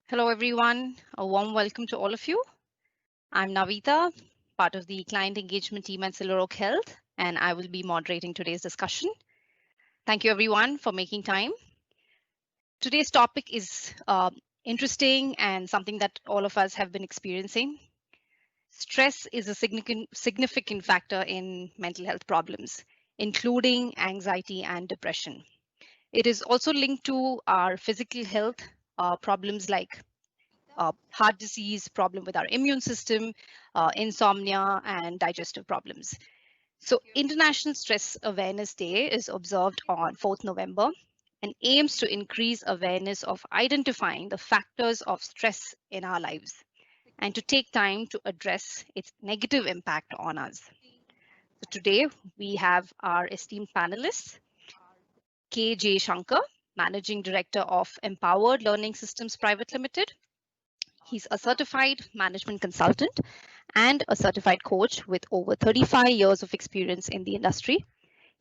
Hello, everyone. A warm welcome to all of you. I'm Navita, part of the client engagement team at Silver Oak Health, and I will be moderating today's discussion. Thank you, everyone, for making time. Today's topic is interesting and something that all of us have been experiencing. Stress is a significant factor in mental health problems, including anxiety and depression. It is also linked to our physical health problems like heart disease, problem with our immune system, insomnia, and digestive problems. So, International Stress Awareness Day is observed on 4th November and aims to increase awareness of identifying the factors of stress in our lives and to take time to address its negative impact on us. So, today we have our esteemed panelists, K.J. Shankar, Managing Director of Empowered Learning Systems Private Limited. He's a certified management consultant and a certified coach with over 35 years of experience in the industry.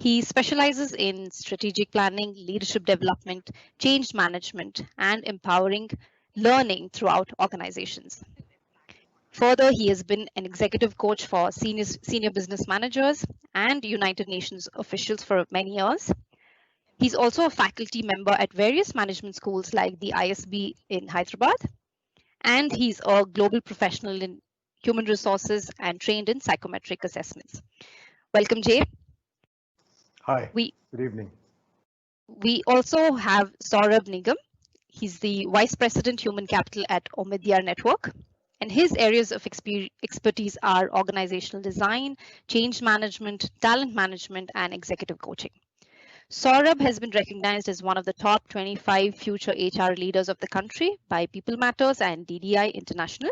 He specializes in strategic planning, leadership development, change management, and empowering learning throughout organizations. Further, he has been an executive coach for senior business managers and United Nations officials for many years. He's also a faculty member at various management schools like the ISB in Hyderabad, and he's a global professional in human resources and trained in psychometric assessments. Welcome, Jay. Hi, We good evening. we also have Saurabh Nigam. He's the Vice President Human Capital at Omidyar Network. And his areas of expertise are organizational design, change management, talent management, and executive coaching. Saurabh has been recognized as one of the top 25 future HR leaders of the country by People Matters and DDI International.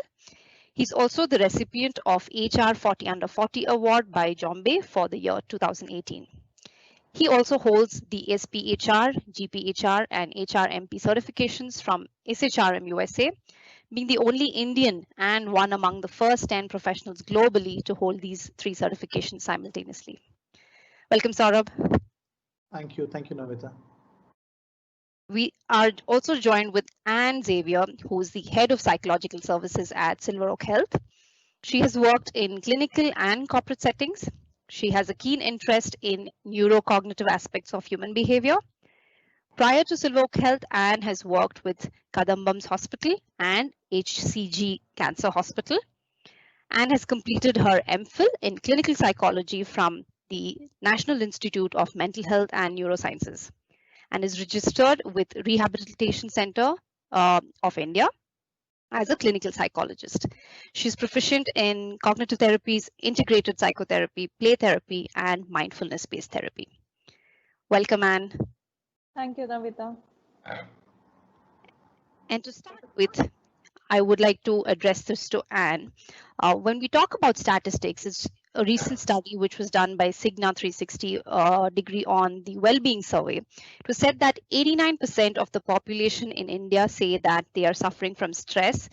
He's also the recipient of HR 40 Under 40 Award by Jombe for the year 2018. He also holds the SPHR, GPHR, and HRMP certifications from SHRM USA, being the only Indian and one among the first 10 professionals globally to hold these three certifications simultaneously. Welcome, Saurabh. Thank you, Navita. We are also joined with Anne Xavier, who is the head of psychological services at Silver Oak Health. She has worked in clinical and corporate settings. She has a keen interest in neurocognitive aspects of human behavior. Prior to Silver Oak Health, Anne has worked with Kadambam's Hospital and HCG Cancer Hospital and has completed her MPhil in clinical psychology from the National Institute of Mental Health and Neurosciences and is registered with Rehabilitation Center of India as a clinical psychologist. She's proficient in cognitive therapies, integrated psychotherapy, play therapy, and mindfulness-based therapy. Welcome, Anne. Thank you, Navita. And to start with, I would like to address this to Anne. When we talk about statistics, it's a recent study which was done by Cigna 360 degree on the well-being survey. It was said that 89% of the population in India say that they are suffering from stress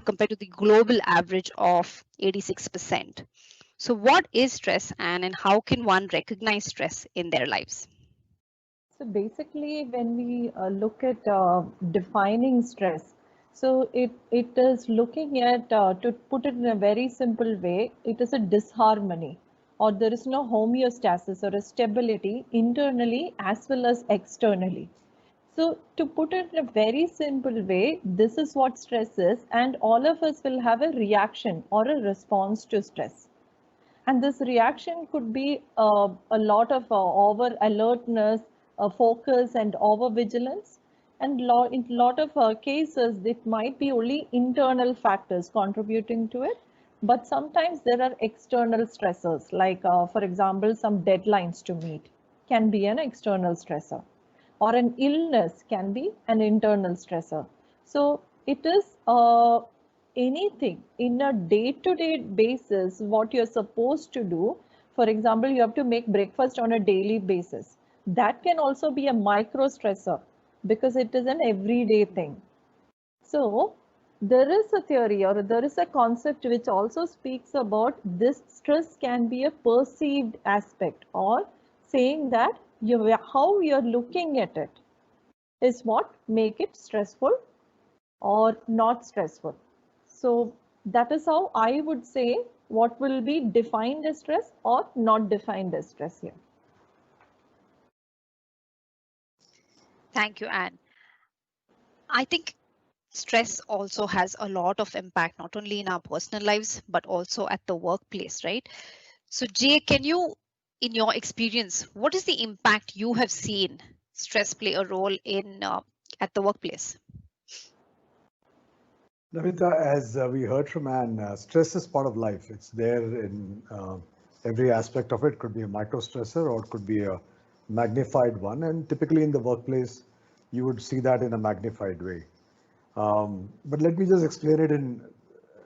compared to the global average of 86%. So what is stress, Anne, and how can one recognize stress in their lives? So basically, when we look at defining stress, so it is looking at, to put it in a very simple way, it is a disharmony, or there is no homeostasis or a stability internally as well as externally. So to put it in a very simple way, this is what stress is, and all of us will have a reaction or a response to stress. And this reaction could be a lot of over alertness, focus, and over vigilance. And in a lot of cases, it might be only internal factors contributing to it. But sometimes there are external stressors, like, for example, some deadlines to meet can be an external stressor, or an illness can be an internal stressor. So it is anything in a day-to-day basis what you're supposed to do. For example, you have to make breakfast on a daily basis. That can also be a micro stressor because it is an everyday thing. So there is a theory or there is a concept which also speaks about this stress can be a perceived aspect, or saying that how you're looking at it is what make it stressful or not stressful. So that is how I would say what will be defined as stress or not defined as stress here. Thank you, Anne. I think stress also has a lot of impact, not only in our personal lives, but also at the workplace, right? So, Jay, can you, in your experience, what is the impact you have seen stress play a role in at the workplace? Navita, as we heard from Anne, stress is part of life. It's there in every aspect of it. Could be a micro stressor or it could be a magnified one. And typically in the workplace, you would see that in a magnified way. But let me just explain it in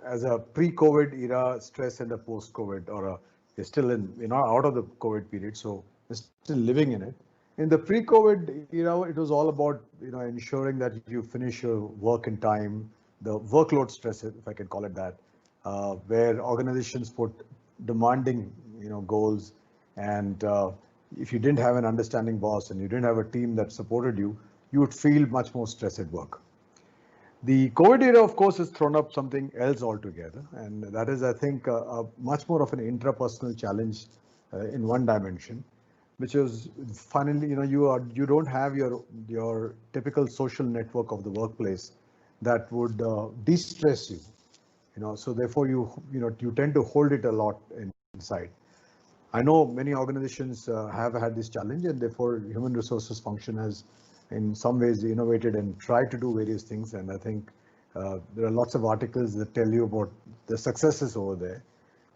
as a pre-COVID era stress and a post-COVID, or we're still in, out of the COVID period, so we're still living in it. In the pre-COVID era, it was all about, ensuring that you finish your work in time, the workload stress, if I can call it that, where organizations put demanding, goals, and if you didn't have an understanding boss and you didn't have a team that supported you, you would feel much more stress at work. The COVID era, of course, has thrown up something else altogether, and that is, I think, much more of an intrapersonal challenge in one dimension, which is finally, you don't have your typical social network of the workplace that would de-stress you, so therefore you tend to hold it a lot inside. I know many organizations have had this challenge, and therefore human resources function has in some ways innovated and tried to do various things. And I think there are lots of articles that tell you about the successes over there.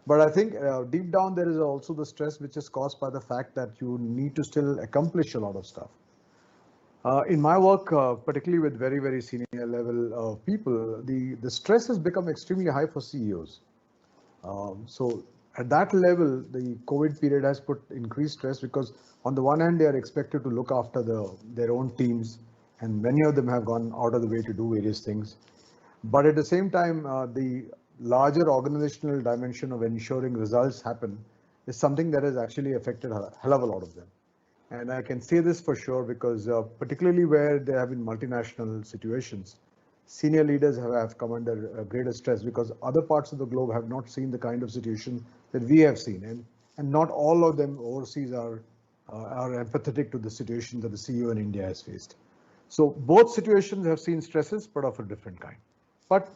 But I think deep down there is also the stress which is caused by the fact that you need to still accomplish a lot of stuff. In my work, particularly with very, very senior level people, the stress has become extremely high for CEOs. So at that level, the COVID period has put increased stress because on the one hand, they are expected to look after their own teams, and many of them have gone out of the way to do various things. But at the same time, the larger organizational dimension of ensuring results happen is something that has actually affected a hell of a lot of them. And I can say this for sure because particularly where there have been multinational situations, senior leaders have come under greater stress because other parts of the globe have not seen the kind of situation that we have seen, and not all of them overseas are empathetic to the situation that the CEO in India has faced. So both situations have seen stresses, but of a different kind. But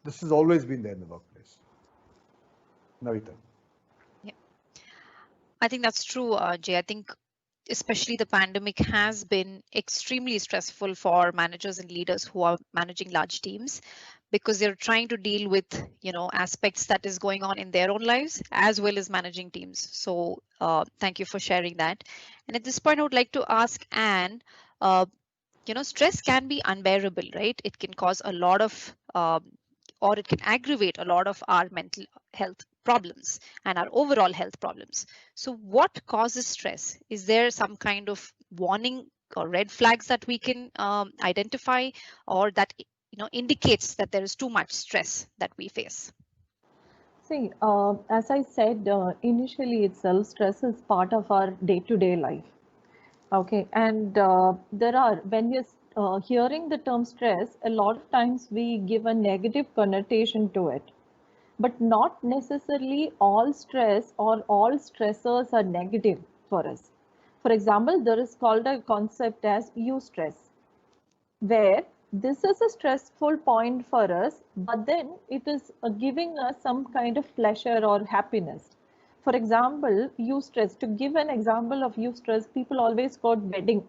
this has always been there in the workplace. Navita. Yeah, I think that's true, Jay. I think especially the pandemic has been extremely stressful for managers and leaders who are managing large teams, because they're trying to deal with aspects that is going on in their own lives as well as managing teams. So thank you for sharing that. And at this point I would like to ask Anne, stress can be unbearable, right? It can cause a lot of or it can aggravate a lot of our mental health problems and our overall health problems. So what causes stress? Is there some kind of warning or red flags that we can identify, or that indicates that there is too much stress that we face? See, as I said initially itself, stress is part of our day-to-day life. Okay, and when you're hearing the term stress, a lot of times we give a negative connotation to it, but not necessarily all stress or all stressors are negative for us. For example, there is called a concept as eustress, where this is a stressful point for us, but then it is giving us some kind of pleasure or happiness. For example, eustress, to give an example of eustress, people always quote wedding.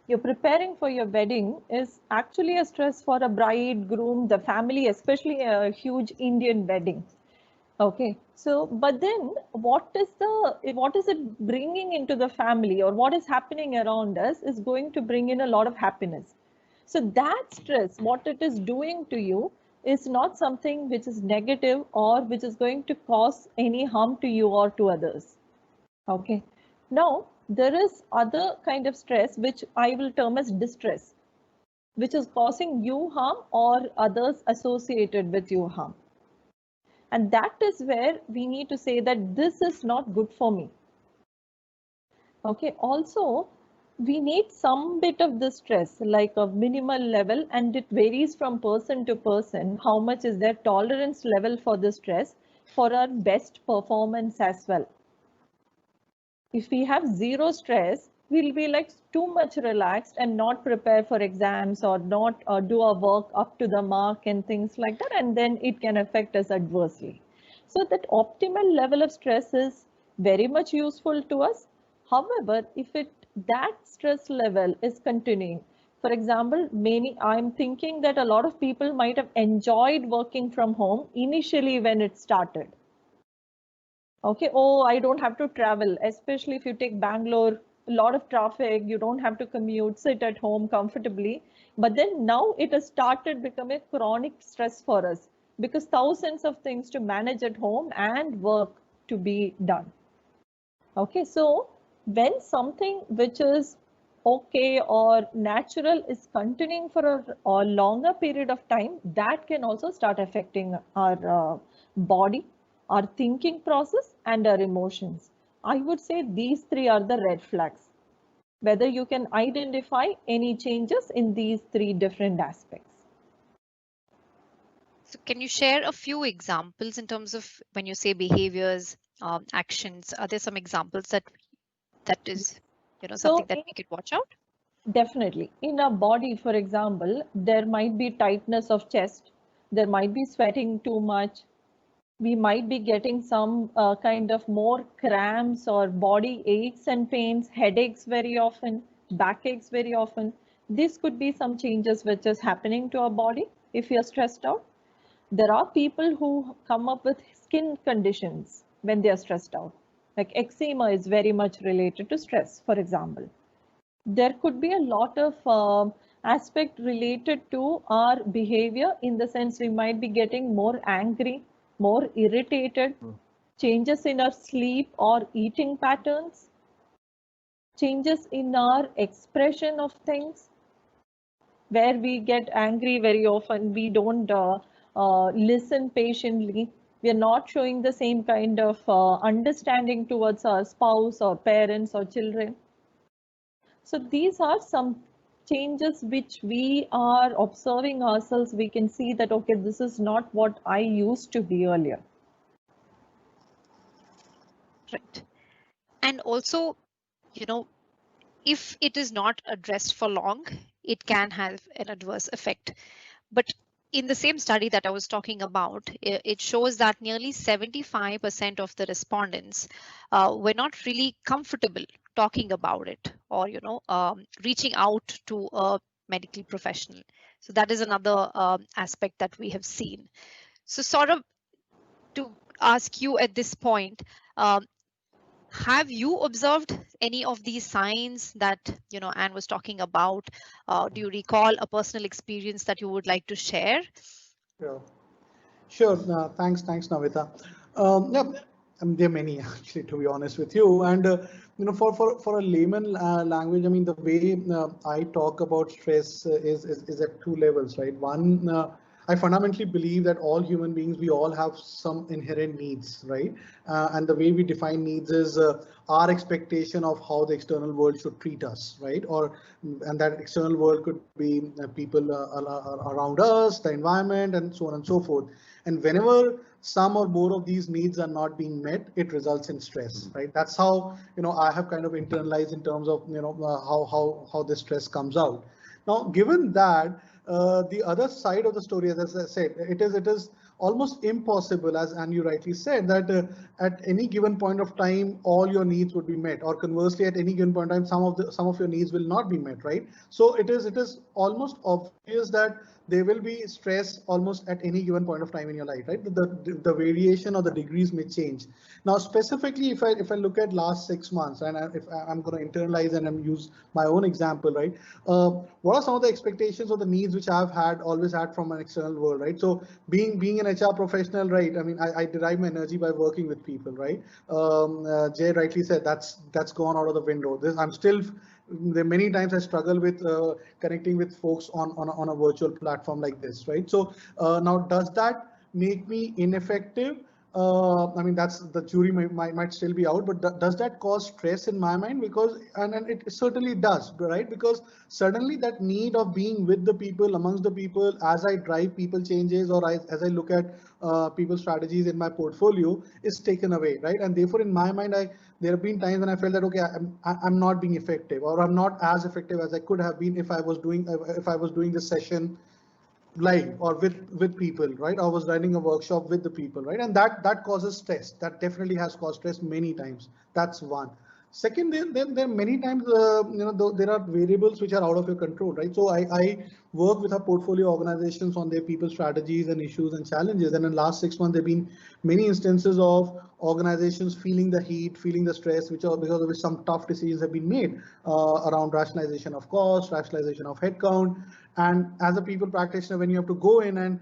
You're preparing for your wedding is actually a stress for a bride, groom, the family, especially a huge Indian wedding. Okay, so but then what is it bringing into the family, or what is happening around us is going to bring in a lot of happiness. So that stress, what it is doing to you, is not something which is negative or which is going to cause any harm to you or to others. Okay. Now, there is other kind of stress which I will term as distress, which is causing you harm or others associated with you harm. And that is where we need to say that this is not good for me. Okay. Also, we need some bit of the stress, like a minimal level, and it varies from person to person. How much is their tolerance level for the stress for our best performance as well? If we have zero stress, we'll be like too much relaxed and not prepare for exams or not do our work up to the mark and things like that, and then it can affect us adversely. So that optimal level of stress is very much useful to us. However, if that stress level is continuing, for example, I'm thinking that a lot of people might have enjoyed working from home initially when it started. Okay, oh, I don't have to travel, especially if you take Bangalore, a lot of traffic, you don't have to commute, sit at home comfortably. But then now it has started becoming a chronic stress for us because thousands of things to manage at home and work to be done. Okay, so when something which is okay or natural is continuing for a longer period of time, that can also start affecting our body, our thinking process, and our emotions. I would say these three are the red flags. Whether you can identify any changes in these three different aspects. So can you share a few examples in terms of when you say behaviors, actions? Are there some examples that is, something that we could watch out? Definitely. In our body, for example, there might be tightness of chest, there might be sweating too much, we might be getting some kind of more cramps or body aches and pains, headaches very often, backaches very often. This could be some changes which is happening to our body if you're stressed out. There are people who come up with skin conditions when they are stressed out. Like eczema is very much related to stress, for example. There could be a lot of aspect related to our behavior, in the sense we might be getting more angry, more irritated, changes in our sleep or eating patterns, changes in our expression of things, where we get angry very often, we don't listen patiently, we are not showing the same kind of understanding towards our spouse or parents or children. So these are some changes which we are observing ourselves. We can see that, okay, this is not what I used to be earlier. Right. And also, if it is not addressed for long, it can have an adverse effect. But in the same study that I was talking about, it shows that nearly 75% of the respondents were not really comfortable talking about it or, reaching out to a medical professional. So that is another aspect that we have seen. So sort of to ask you at this point, have you observed any of these signs that Anne was talking about? Do you recall a personal experience that you would like to share? Sure. Thanks, Navita. Yeah, there are many actually, to be honest with you. And for a layman language, I mean, the way I talk about stress is at two levels, right? One, I fundamentally believe that all human beings, we all have some inherent needs, right? And the way we define needs is our expectation of how the external world should treat us, right? And that external world could be people around us, the environment, and so on and so forth. And whenever some or more of these needs are not being met, it results in stress, right? That's how I have kind of internalized in terms of how this stress comes out. Now, given that, the other side of the story, as I said, it is almost impossible, as you rightly said, that at any given point of time, all your needs would be met, or conversely, at any given point in time, some of your needs will not be met, right? So it is almost obvious that there will be stress almost at any given point of time in your life, right? The variation or the degrees may change. Now, specifically, if I look at last 6 months, and if I'm going to internalize and use my own example, right? What are some of the expectations or the needs which I've always had from an external world, right? So being an HR professional, right? I mean, I derive my energy by working with people, right? Jay rightly said that's gone out of the window. I'm still, there are many times I struggle with connecting with folks on a virtual platform like this, right? So now, does that make me ineffective? I mean, that's the jury might still be out, but does that cause stress in my mind? Because and it certainly does, right? Because suddenly that need of being with the people, amongst the people, as I drive people changes, or as I look at people's strategies in my portfolio, is taken away, right? And therefore, in my mind, there have been times when I felt that okay, I'm not being effective, or I'm not as effective as I could have been if I was doing this session live or with people, right? I was running a workshop with the people, right? And that causes stress. That definitely has caused stress many times. That's one. Second, there many times there are variables which are out of your control, right? So I work with our portfolio organizations on their people strategies and issues and challenges, and in the last 6 months there have been many instances of organizations feeling the heat, feeling the stress, which are because of which some tough decisions have been made around rationalization of cost, rationalization of headcount. And as a people practitioner, when you have to go in and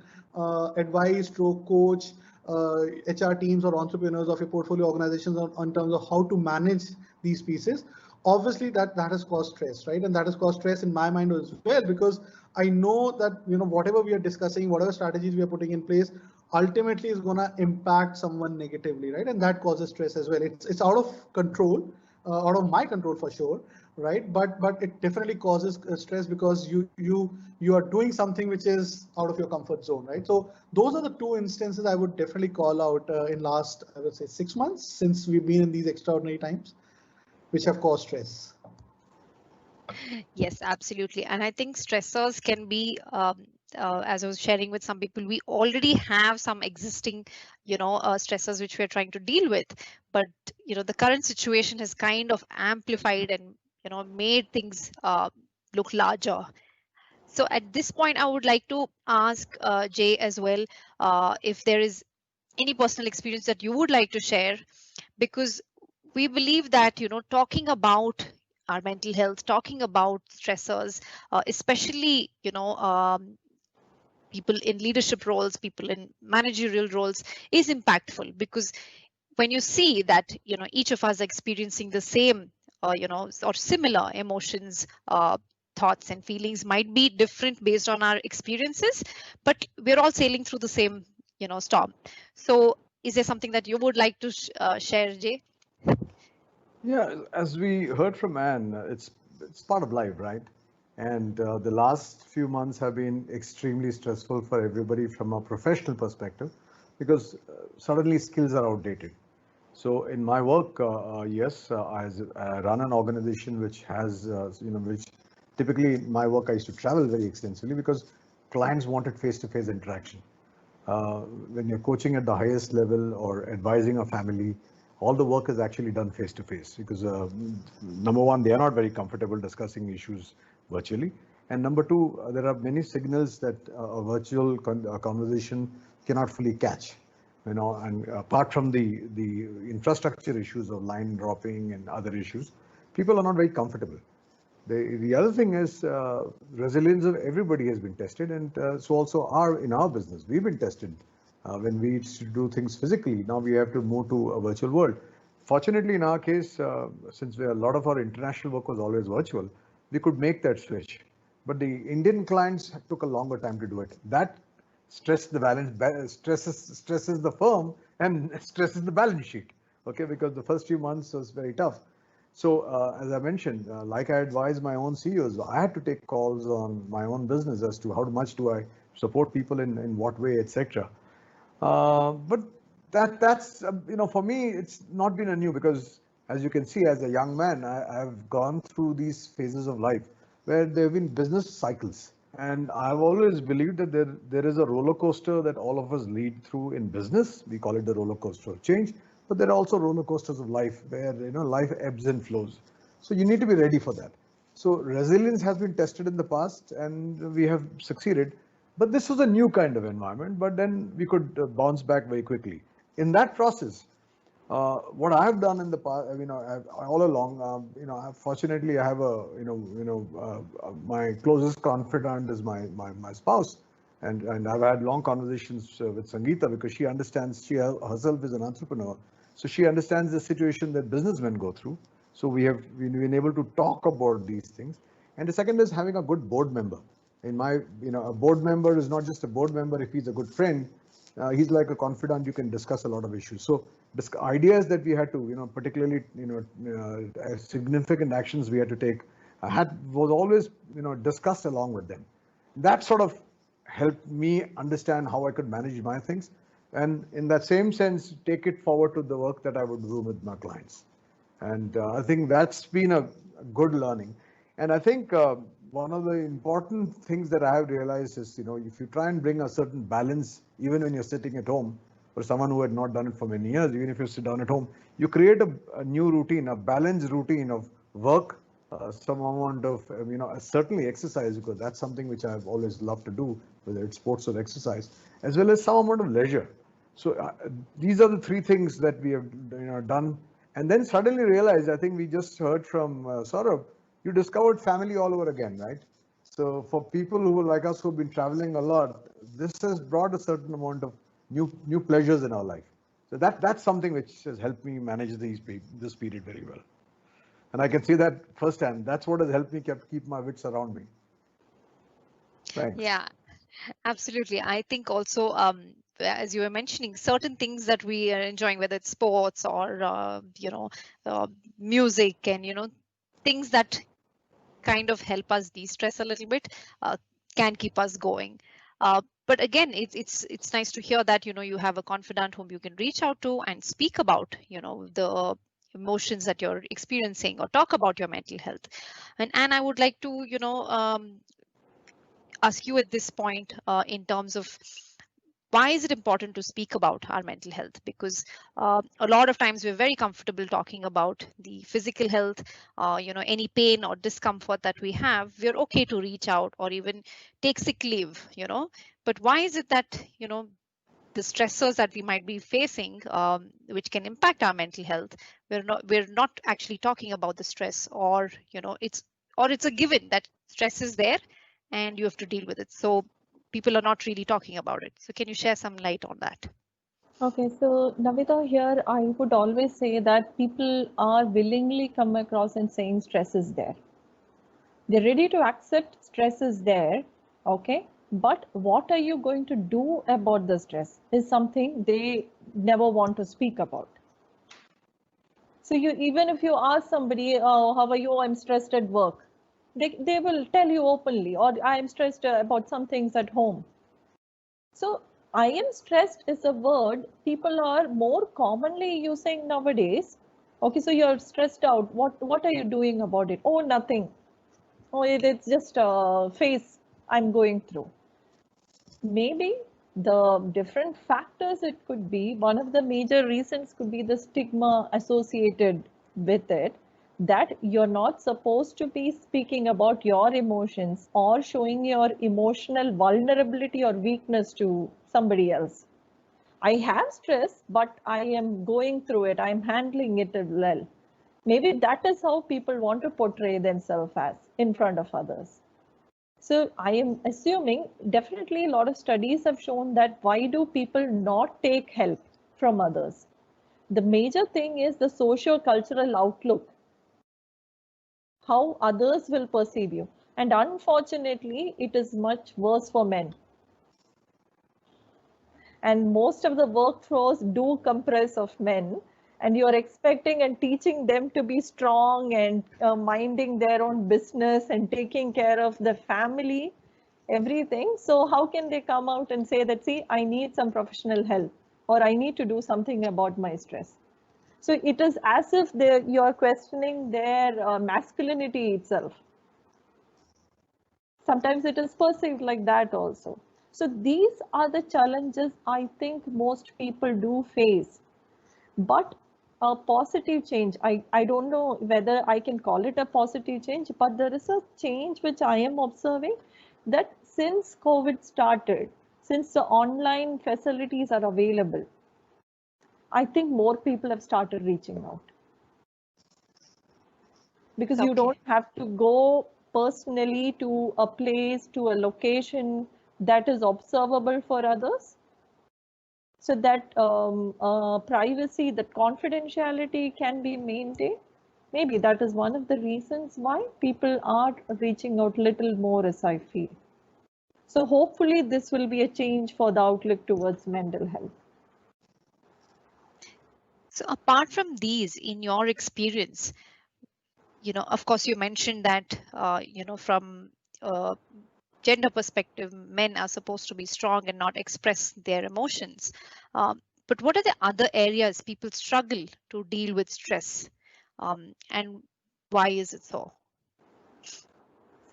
advise, stroke coach HR teams or entrepreneurs of your portfolio organizations on terms of how to manage these pieces, obviously that has caused stress, right? And that has caused stress in my mind as well, because I know that whatever we are discussing, whatever strategies we are putting in place, ultimately is going to impact someone negatively, right? And that causes stress as well. It's out of control, out of my control for sure, right? But it definitely causes stress because you are doing something which is out of your comfort zone, right? So those are the two instances I would definitely call out in last, I would say, 6 months since we've been in these extraordinary times, which have caused stress. Yes, absolutely. And I think stressors can be, as I was sharing with some people, we already have some existing, stressors which we are trying to deal with. But, the current situation has kind of amplified and, made things look larger. So at this point, I would like to ask Jay as well, if there is any personal experience that you would like to share, because we believe that talking about our mental health, talking about stressors, especially people in leadership roles, people in managerial roles, is impactful, because when you see that each of us are experiencing the same or similar emotions, thoughts and feelings might be different based on our experiences, but we're all sailing through the same storm. So is there something that you would like to share, Jay? Yeah, as we heard from Anne, it's part of life, right? And the last few months have been extremely stressful for everybody from a professional perspective, because suddenly skills are outdated. So in my work, yes, I run an organization which has, which typically in my work I used to travel very extensively because clients wanted face-to-face interaction. When you're coaching at the highest level or advising a family, all the work is actually done face to face, because number one, they are not very comfortable discussing issues virtually. And number two, there are many signals that a virtual conversation cannot fully catch. And apart from the infrastructure issues of line dropping and other issues, people are not very comfortable. The other thing is resilience of everybody has been tested, and so also in our business we've been tested when we used to do things physically. Now we have to move to a virtual world. Fortunately, in our case, since a lot of our international work was always virtual, we could make that switch. But the Indian clients took a longer time to do it. That stressed the stresses the firm and stresses the balance sheet. Okay, because the first few months was very tough. So as I mentioned, like I advise my own CEOs, I had to take calls on my own business as to how much do I support people in what way, etc. But that's for me, it's not been a new, because as you can see, as a young man, I've gone through these phases of life where there have been business cycles. And I've always believed that there is a roller coaster that all of us lead through in business. We call it the roller coaster of change, but there are also roller coasters of life where life ebbs and flows. So you need to be ready for that. So resilience has been tested in the past, and we have succeeded. But this was a new kind of environment. But then we could bounce back very quickly. In that process, what I have done in the past, all along, fortunately, I have my closest confidant is my spouse, and I've had long conversations with Sangeeta, because she understands, she herself is an entrepreneur, so she understands the situation that businessmen go through. So we've been able to talk about these things. And the second is having a good board member. A board member is not just a board member if he's a good friend. He's like a confidant. You can discuss a lot of issues. So ideas that we had to, particularly, significant actions we had to take, was always, discussed along with them. That sort of helped me understand how I could manage my things, and in that same sense, take it forward to the work that I would do with my clients. And I think that's been a good learning. And I think one of the important things that I have realized is, if you try and bring a certain balance, even when you're sitting at home, for someone who had not done it for many years, even if you sit down at home, you create a new routine, a balanced routine of work, some amount of, certainly exercise, because that's something which I've always loved to do, whether it's sports or exercise, as well as some amount of leisure. So these are the three things that we have, done. And then suddenly realized, I think we just heard from Saurabh, you discovered family all over again, right? So for people who like us who've been traveling a lot, this has brought a certain amount of new pleasures in our life. So that's something which has helped me manage this period very well. And I can see that firsthand. That's what has helped me keep my wits around me. Thanks. Yeah, absolutely. I think also, as you were mentioning, certain things that we are enjoying, whether it's sports or music, and things that kind of help us de-stress a little bit, can keep us going. But again, it's nice to hear that you have a confidant whom you can reach out to and speak about the emotions that you're experiencing or talk about your mental health. And I would like to ask you at this point, in terms of why is it important to speak about our mental health? Because a lot of times we're very comfortable talking about the physical health, any pain or discomfort that we have, we're okay to reach out or even take sick leave, but why is it that, the stressors that we might be facing, which can impact our mental health, we're not actually talking about the stress, or it's a given that stress is there and you have to deal with it. So people are not really talking about it. So can you share some light on that? Okay, so Navita, here I would always say that people are willingly come across and saying stress is there. They're ready to accept stress is there, okay? But what are you going to do about the stress is something they never want to speak about. So even if you ask somebody, oh, how are you? I'm stressed at work. They will tell you openly, or I am stressed about some things at home. So I am stressed is a word people are more commonly using nowadays. Okay, so you're stressed out. What are you doing about it? Oh, nothing. Oh, it's just a phase I'm going through. Maybe the different factors it could be, one of the major reasons could be the stigma associated with it, that you're not supposed to be speaking about your emotions or showing your emotional vulnerability or weakness to somebody else. I have stress, but I am going through it. I'm handling it well. Maybe that is how people want to portray themselves as in front of others. So I am assuming definitely a lot of studies have shown that why do people not take help from others? The major thing is the socio-cultural outlook, how others will perceive you. And unfortunately, it is much worse for men. And most of the workforce do compress of men, and you're expecting and teaching them to be strong and minding their own business and taking care of the family, everything. So how can they come out and say that, see, I need some professional help, or I need to do something about my stress? So it is as if you're questioning their masculinity itself. Sometimes it is perceived like that also. So these are the challenges I think most people do face. But a positive change, I don't know whether I can call it a positive change, but there is a change which I am observing, that since COVID started, since the online facilities are available, I think more people have started reaching out. Because you don't have to go personally to a place, to a location that is observable for others. So that privacy, that confidentiality can be maintained. Maybe that is one of the reasons why people are reaching out little more, as I feel. So hopefully this will be a change for the outlook towards mental health. So apart from these, in your experience, of course, you mentioned that, from gender perspective, men are supposed to be strong and not express their emotions. But what are the other areas people struggle to deal with stress? And why is it so?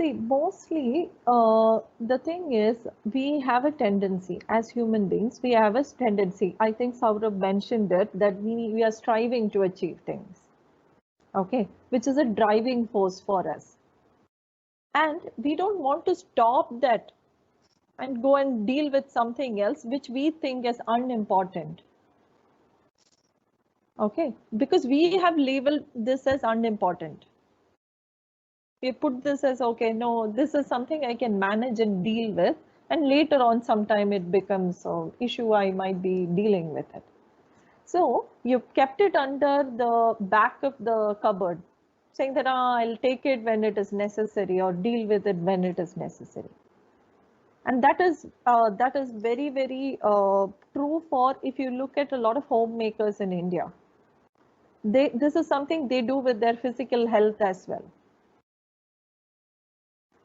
See, mostly the thing is we have a tendency as human beings, we have a tendency, I think Saurabh mentioned it, that we are striving to achieve things, okay, which is a driving force for us. And we don't want to stop that and go and deal with something else which we think is unimportant. Okay, because we have labeled this as unimportant. We put this as, okay, no, this is something I can manage and deal with. And later on, sometime it becomes an issue I might be dealing with it. So you kept it under the back of the cupboard, saying that I'll take it when it is necessary or deal with it when it is necessary. And that is very, very true for if you look at a lot of homemakers in India. This is something they do with their physical health as well.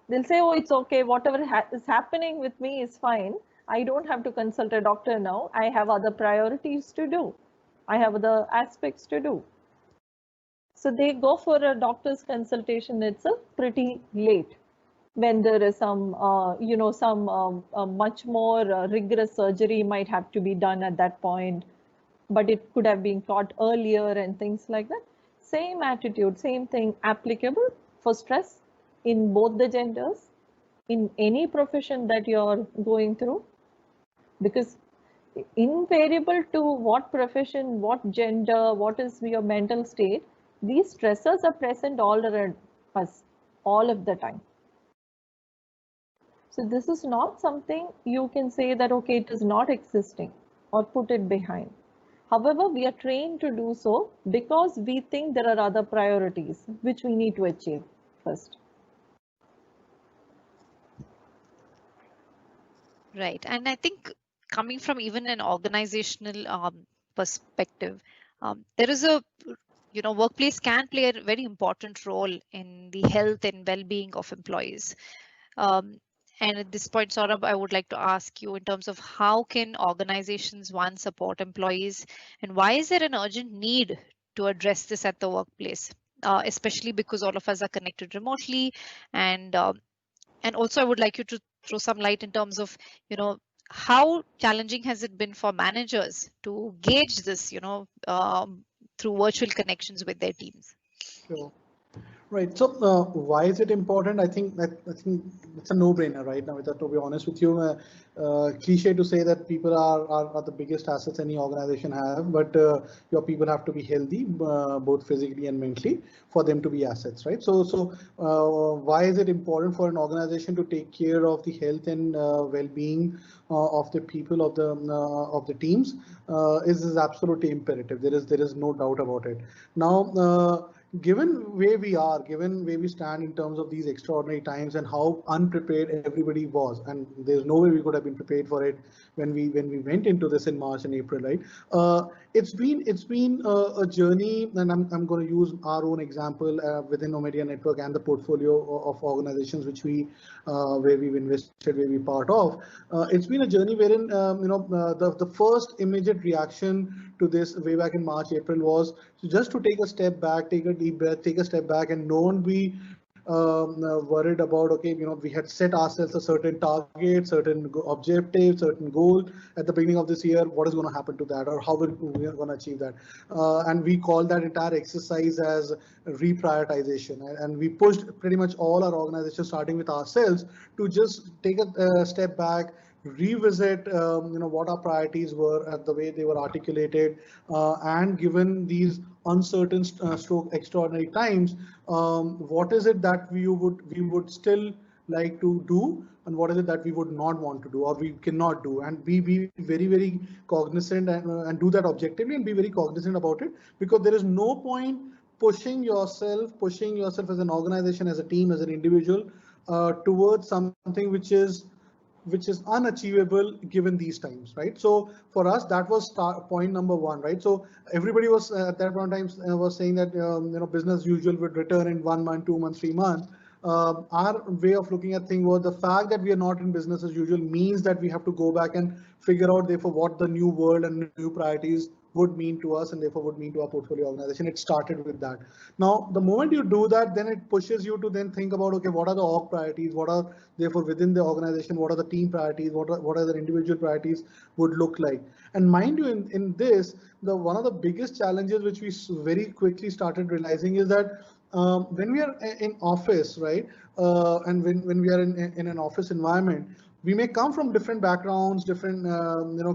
They'll say, oh, it's okay, whatever is happening with me is fine. I don't have to consult a doctor now. I have other priorities to do. I have other aspects to do. So they go for a doctor's consultation. It's a pretty late when there is some, much more rigorous surgery might have to be done at that point, but it could have been caught earlier and things like that. Same attitude, same thing applicable for stress in both the genders, in any profession that you're going through, because invariable to what profession, what gender, what is your mental state, these stressors are present all around us all of the time. So this is not something you can say that, okay, it is not existing or put it behind. However, we are trained to do so because we think there are other priorities which we need to achieve first. Right. And I think coming from even an organizational perspective, there is workplace can play a very important role in the health and well-being of employees. And at this point, Saurabh, I would like to ask you in terms of how can organizations, one, support employees, and why is there an urgent need to address this at the workplace, especially because all of us are connected remotely, and also I would like you to throw some light in terms of, how challenging has it been for managers to gauge this, through virtual connections with their teams? Sure. Right. So why is it important? I think it's a no-brainer, right? Now, to be honest with you, cliche to say that people are the biggest assets any organization have, but your people have to be healthy, both physically and mentally, for them to be assets, right? So why is it important for an organization to take care of the health and well-being of the people of the teams? Is absolutely imperative. There is no doubt about it. Now. Given where we are, given where we stand in terms of these extraordinary times and how unprepared everybody was, and there's no way we could have been prepared for it when we went into this in March and April, right? It's been a journey, and I'm going to use our own example within Omedia Network and the portfolio of organizations which where we've invested, where we part of. It's been a journey wherein the first immediate reaction to this way back in March, April was just to take a step back, take a deep breath, take a step back, and don't be worried about, okay, we had set ourselves a certain target, certain objective, certain goal at the beginning of this year. What is going to happen to that, or how we are going to achieve that? And we call that entire exercise as reprioritization. And we pushed pretty much all our organizations, starting with ourselves, to just take a step back, revisit what our priorities were at the way they were articulated, and given these uncertain stroke extraordinary times, what is it that we would still like to do, and what is it that we would not want to do or we cannot do, and be very, very cognizant and do that objectively and be very cognizant about it, because there is no point pushing yourself as an organization, as a team, as an individual, towards something which is which is unachievable given these times, right? So for us, that was point number one, right? So everybody was at that point in time was saying that business usual would return in 1 month, 2 months, 3 months. Our way of looking at things was the fact that we are not in business as usual means that we have to go back and figure out therefore what the new world and new priorities would mean to us and therefore would mean to our portfolio organization. It started with that. Now, the moment you do that, then it pushes you to then think about, okay, what are the org priorities? What are therefore within the organization? What are the team priorities? What are the individual priorities would look like? And mind you, in this, one of the biggest challenges which we very quickly started realizing is that when we are in office, right, and when we are in an office environment, we may come from different backgrounds, different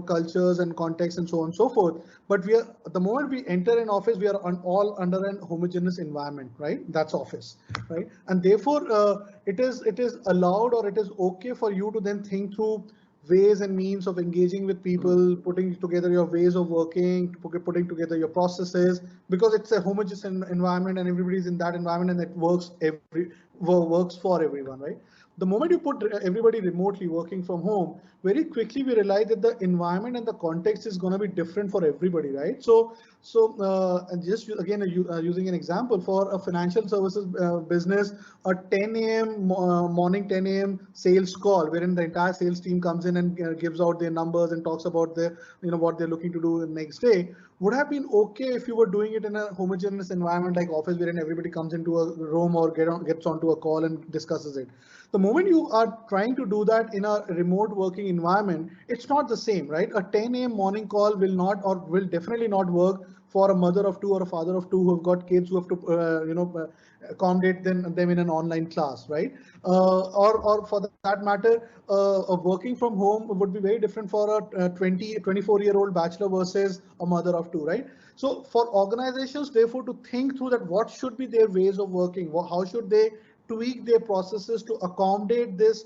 cultures and contexts and so on and so forth. But we are, the moment we enter an office, we are all under an homogeneous environment, right? That's office, right? And therefore, it is allowed or it is okay for you to then think through ways and means of engaging with people, putting together your ways of working, putting together your processes, because it's a homogeneous environment and everybody's in that environment and it works for everyone, right? The moment you put everybody remotely working from home, very quickly we realize that the environment and the context is going to be different for everybody, right? So and just again using an example for a financial services business, a 10 a.m. Morning 10 a.m. sales call, wherein the entire sales team comes in and gives out their numbers and talks about their what they're looking to do the next day, would have been okay if you were doing it in a homogeneous environment like office, wherein everybody comes into a room or gets onto a call and discusses it. The moment you are trying to do that in a remote working environment, it's not the same, right? A 10 a.m. morning call will not, or will definitely not work for a mother of two or a father of two who have got kids who have to, accommodate them in an online class, right? Or for that matter, working from home would be very different for a 24-year-old bachelor versus a mother of two, right? So for organizations, therefore, to think through that, what should be their ways of working? How should they tweak their processes to accommodate this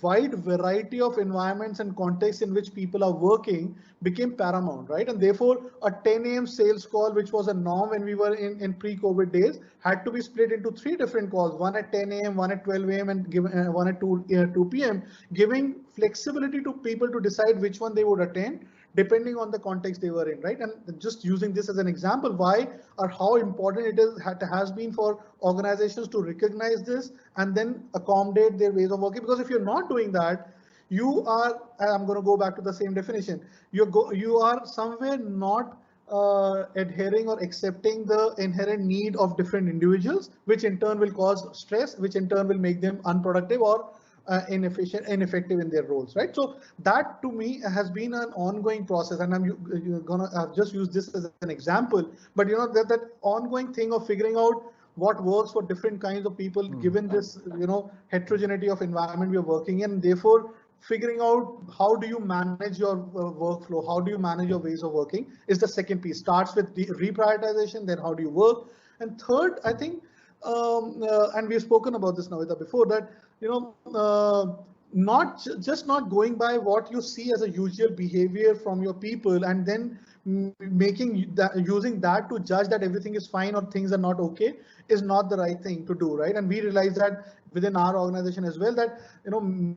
wide variety of environments and contexts in which people are working became paramount, right? And therefore, a 10 a.m. sales call, which was a norm when we were in pre-COVID days, had to be split into 3 different calls, one at 10 a.m., one at 12 a.m., and one at 2 p.m., giving flexibility to people to decide which one they would attend, depending on the context they were in, right? And just using this as an example, why or how important it has been for organizations to recognize this and then accommodate their ways of working. Because if you're not doing that, you are, I'm going to go back to the same definition, you are somewhere not adhering or accepting the inherent need of different individuals, which in turn will cause stress, which in turn will make them unproductive or ineffective in their roles, right? So that to me has been an ongoing process, and I've just used this as an example, but that ongoing thing of figuring out what works for different kinds of people, given this heterogeneity of environment we are working in, therefore figuring out how do you manage your workflow, how do you manage your ways of working is the second piece. Starts with the reprioritization, then how do you work, and third, I think, and we've spoken about this, Navita, before, that not going by what you see as a usual behavior from your people and then using that to judge that everything is fine or things are not okay is not the right thing to do, right? And we realize that within our organization as well, that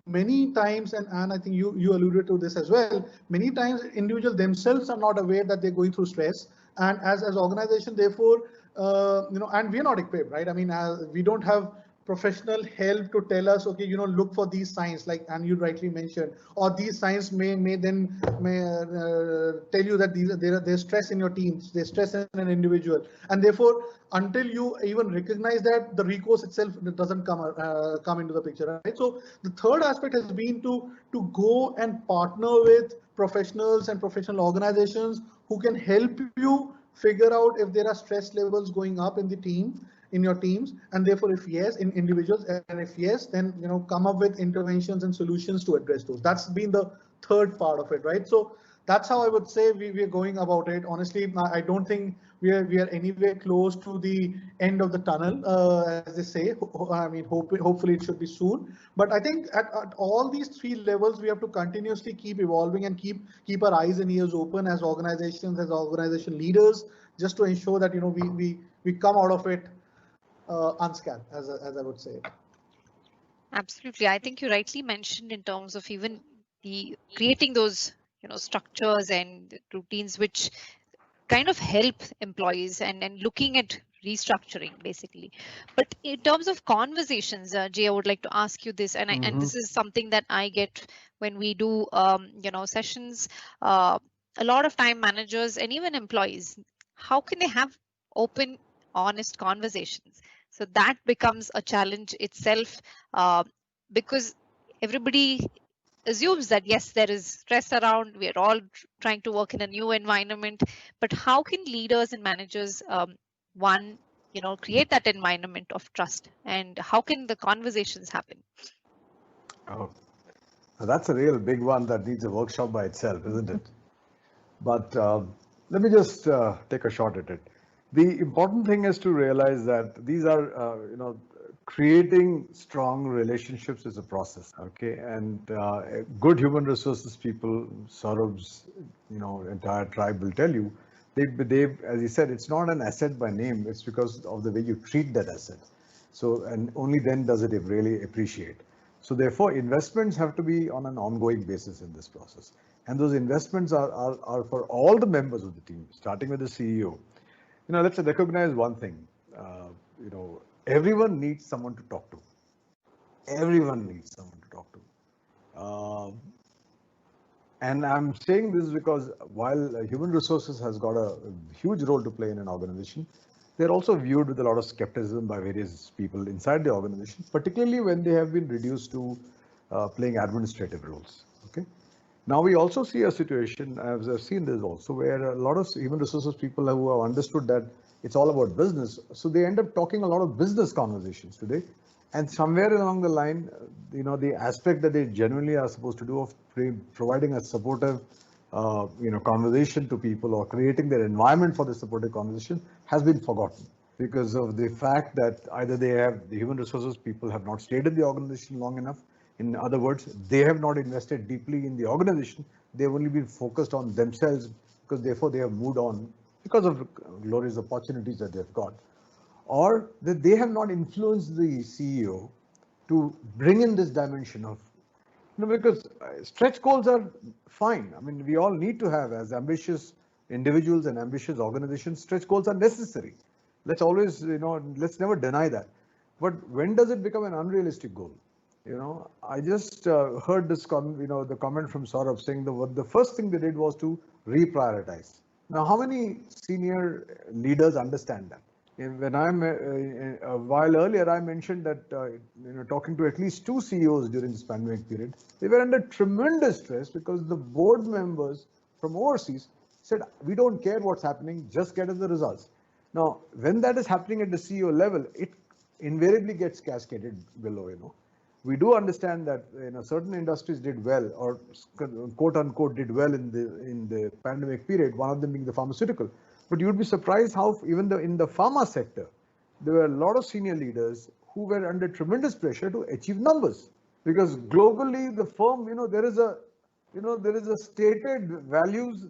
many times, and I think you alluded to this as well, many times individuals themselves are not aware that they're going through stress, and as organization, therefore, and we're not equipped, right? I mean, we don't have professional help to tell us, okay, look for these signs, like, and you rightly mentioned, or these signs may tell you that there's stress in your teams, there's stress in an individual, and therefore, until you even recognize that, the recourse itself doesn't come into the picture, right? So the third aspect has been to go and partner with professionals and professional organizations who can help you figure out if there are stress levels going up in the team, in your teams, and therefore if yes, in individuals, and if yes, then come up with interventions and solutions to address those. That's been the third part of it, right? So that's how I would say we are going about it. Honestly, I don't think we are anywhere close to the end of the tunnel, as they say. I mean, hopefully it should be soon. But I think at all these 3 levels, we have to continuously keep evolving and keep our eyes and ears open as organizations, as organization leaders, just to ensure that we come out of it unscathed, as I would say. Absolutely. I think you rightly mentioned in terms of even the creating those, structures and routines which kind of help employees and looking at restructuring basically. But in terms of conversations, Jay, I would like to ask you this, and this is something that I get when we do sessions. A lot of time managers and even employees, how can they have open, honest conversations? So that becomes a challenge itself, uh, because everybody assumes that yes, there is stress around, we're all trying to work in a new environment, but how can leaders and managers, one, create that environment of trust, and how can the conversations happen? Oh, now that's a real big one that needs a workshop by itself, isn't it? But let me just take a shot at it. The important thing is to realize that these are, creating strong relationships is a process, okay? And good human resources people, Saurabh's, entire tribe will tell you, as he said, it's not an asset by name, it's because of the way you treat that asset. So, and only then does it really appreciate. So therefore, investments have to be on an ongoing basis in this process. And those investments are for all the members of the team, starting with the CEO. Let's recognize one thing. Everyone needs someone to talk to. Everyone needs someone to talk to. And I'm saying this because while human resources has got a huge role to play in an organization, they're also viewed with a lot of skepticism by various people inside the organization, particularly when they have been reduced to playing administrative roles. Okay. Now we also see a situation, as I've seen this also, where a lot of human resources people who have understood that it's all about business, so they end up talking a lot of business conversations today. And somewhere along the line, the aspect that they genuinely are supposed to do of providing a supportive, conversation to people or creating their environment for the supportive conversation has been forgotten because of the fact that either the human resources people have not stayed in the organization long enough. In other words, they have not invested deeply in the organization. They've only been focused on themselves because therefore they have moved on because of glorious opportunities that they've got, or that they have not influenced the CEO to bring in this dimension of, because stretch goals are fine. I mean, we all need to have, as ambitious individuals and ambitious organizations, stretch goals are necessary. Let's always, let's never deny that. But when does it become an unrealistic goal? I just heard this, the comment from Saurabh saying the first thing they did was to reprioritize. Now, how many senior leaders understand that? When a while earlier, I mentioned that, talking to at least 2 CEOs during this pandemic period, they were under tremendous stress because the board members from overseas said, we don't care what's happening, just get us the results. Now, when that is happening at the CEO level, it invariably gets cascaded below, We do understand that certain industries did well, or quote unquote did well in the pandemic period, one of them being the pharmaceutical. But you'd be surprised how even in the pharma sector, there were a lot of senior leaders who were under tremendous pressure to achieve numbers. Because globally, the firm, there is a stated values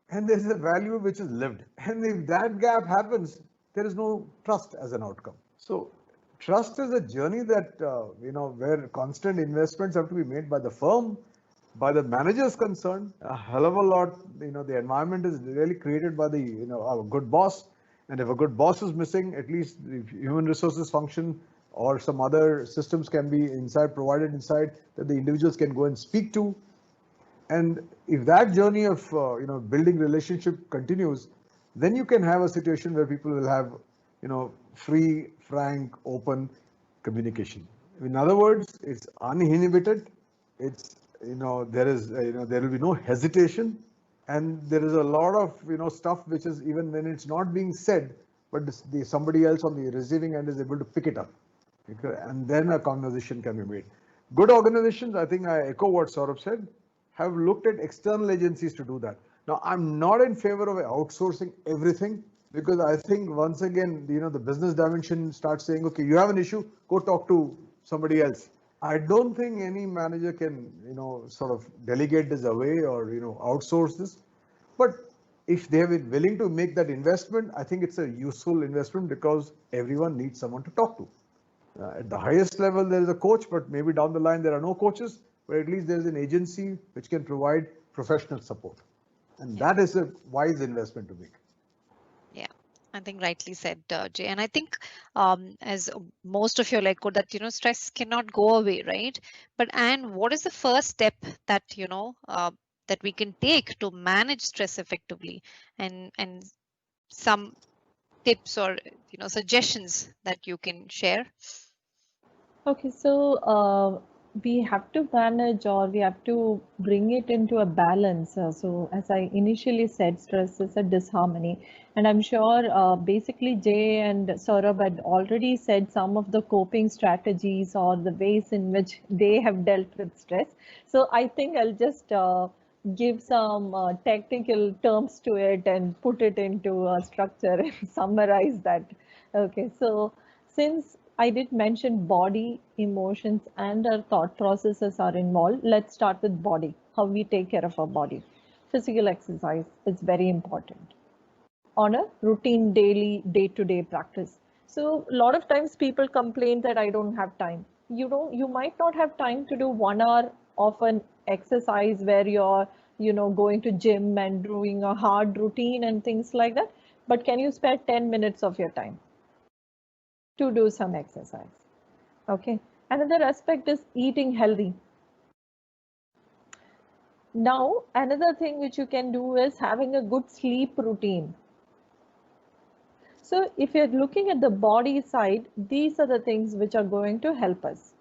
and there's a value which is lived. And if that gap happens, there is no trust as an outcome. So trust is a journey that, where constant investments have to be made by the firm, by the managers concerned, a hell of a lot. The environment is really created by a good boss. And if a good boss is missing, at least if human resources function or some other systems can be provided inside that the individuals can go and speak to. And if that journey of, building relationship continues, then you can have a situation where people will have, free, frank, open communication. In other words, it's uninhibited. It's, there will be no hesitation. And there is a lot of, stuff which is even when it's not being said, but somebody else on the receiving end is able to pick it up. And then a conversation can be made. Good organizations, I think I echo what Saurabh said, have looked at external agencies to do that. Now, I'm not in favor of outsourcing everything because I think once again, the business dimension starts saying, okay, you have an issue, go talk to somebody else. I don't think any manager can, sort of delegate this away or, outsource this. But if they have been willing to make that investment, I think it's a useful investment because everyone needs someone to talk to. At the highest level, there is a coach, but maybe down the line there are no coaches, but at least there is an agency which can provide professional support. And that is a wise investment to make. Yeah, I think rightly said, Jay. And I think as most of you echo that, stress cannot go away, right? And what is the first step that, that we can take to manage stress effectively, and some tips or, suggestions that you can share? Okay, so we have to manage, or we have to bring it into a balance. So as I initially said, stress is a disharmony. And I'm sure basically Jay and Saurabh had already said some of the coping strategies or the ways in which they have dealt with stress. So I think I'll just give some technical terms to it and put it into a structure and summarize that. Okay, so since I did mention body, emotions, and our thought processes are involved, let's start with body, how we take care of our body. Physical exercise is very important on a routine daily day-to-day practice. So a lot of times people complain that I don't have time. You might not have time to do 1 hour of an exercise where you're going to gym and doing a hard routine and things like that, but can you spare 10 minutes of your time to do some exercise? Okay, another aspect is eating healthy. Now another thing which you can do is having a good sleep routine. So if you're looking at the body side, these are the things which are going to help us.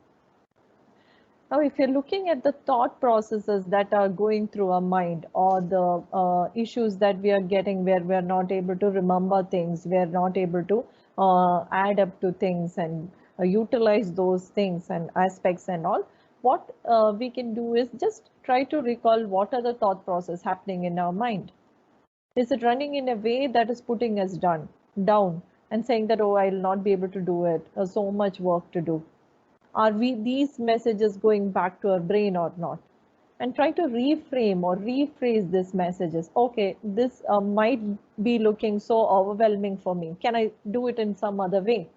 Now, if you're looking at the thought processes that are going through our mind, or the issues that we are getting where we are not able to remember things, we are not able to add up to things and utilize those things and aspects and all, what we can do is just try to recall what are the thought process happening in our mind. Is it running in a way that is putting us down and saying that, oh, I'll not be able to do it, so much work to do? Are these messages going back to our brain or not? And try to reframe or rephrase these messages. Okay, this might be looking so overwhelming for me. Can I do it in some other way?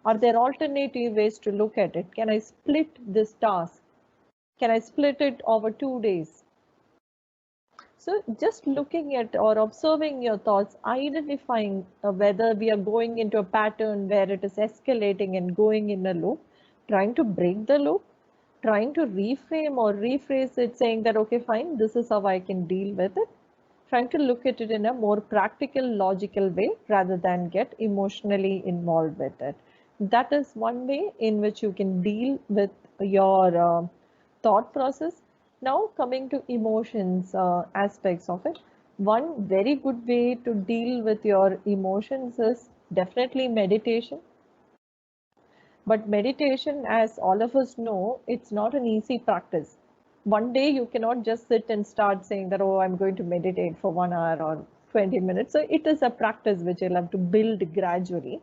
Are there alternative ways to look at it? Can I split this task? Can I split it over 2 days? So just looking at or observing your thoughts, identifying whether we are going into a pattern where it is escalating and going in a loop, trying to break the loop, trying to reframe or rephrase it, saying that, okay, fine, this is how I can deal with it. Trying to look at it in a more practical, logical way rather than get emotionally involved with it. That is one way in which you can deal with your thought process. Now coming to emotions aspects of it, one very good way to deal with your emotions is definitely meditation. But meditation, as all of us know, it's not an easy practice. One day you cannot just sit and start saying that, oh, I'm going to meditate for 1 hour or 20 minutes. So it is a practice which you'll have to build gradually.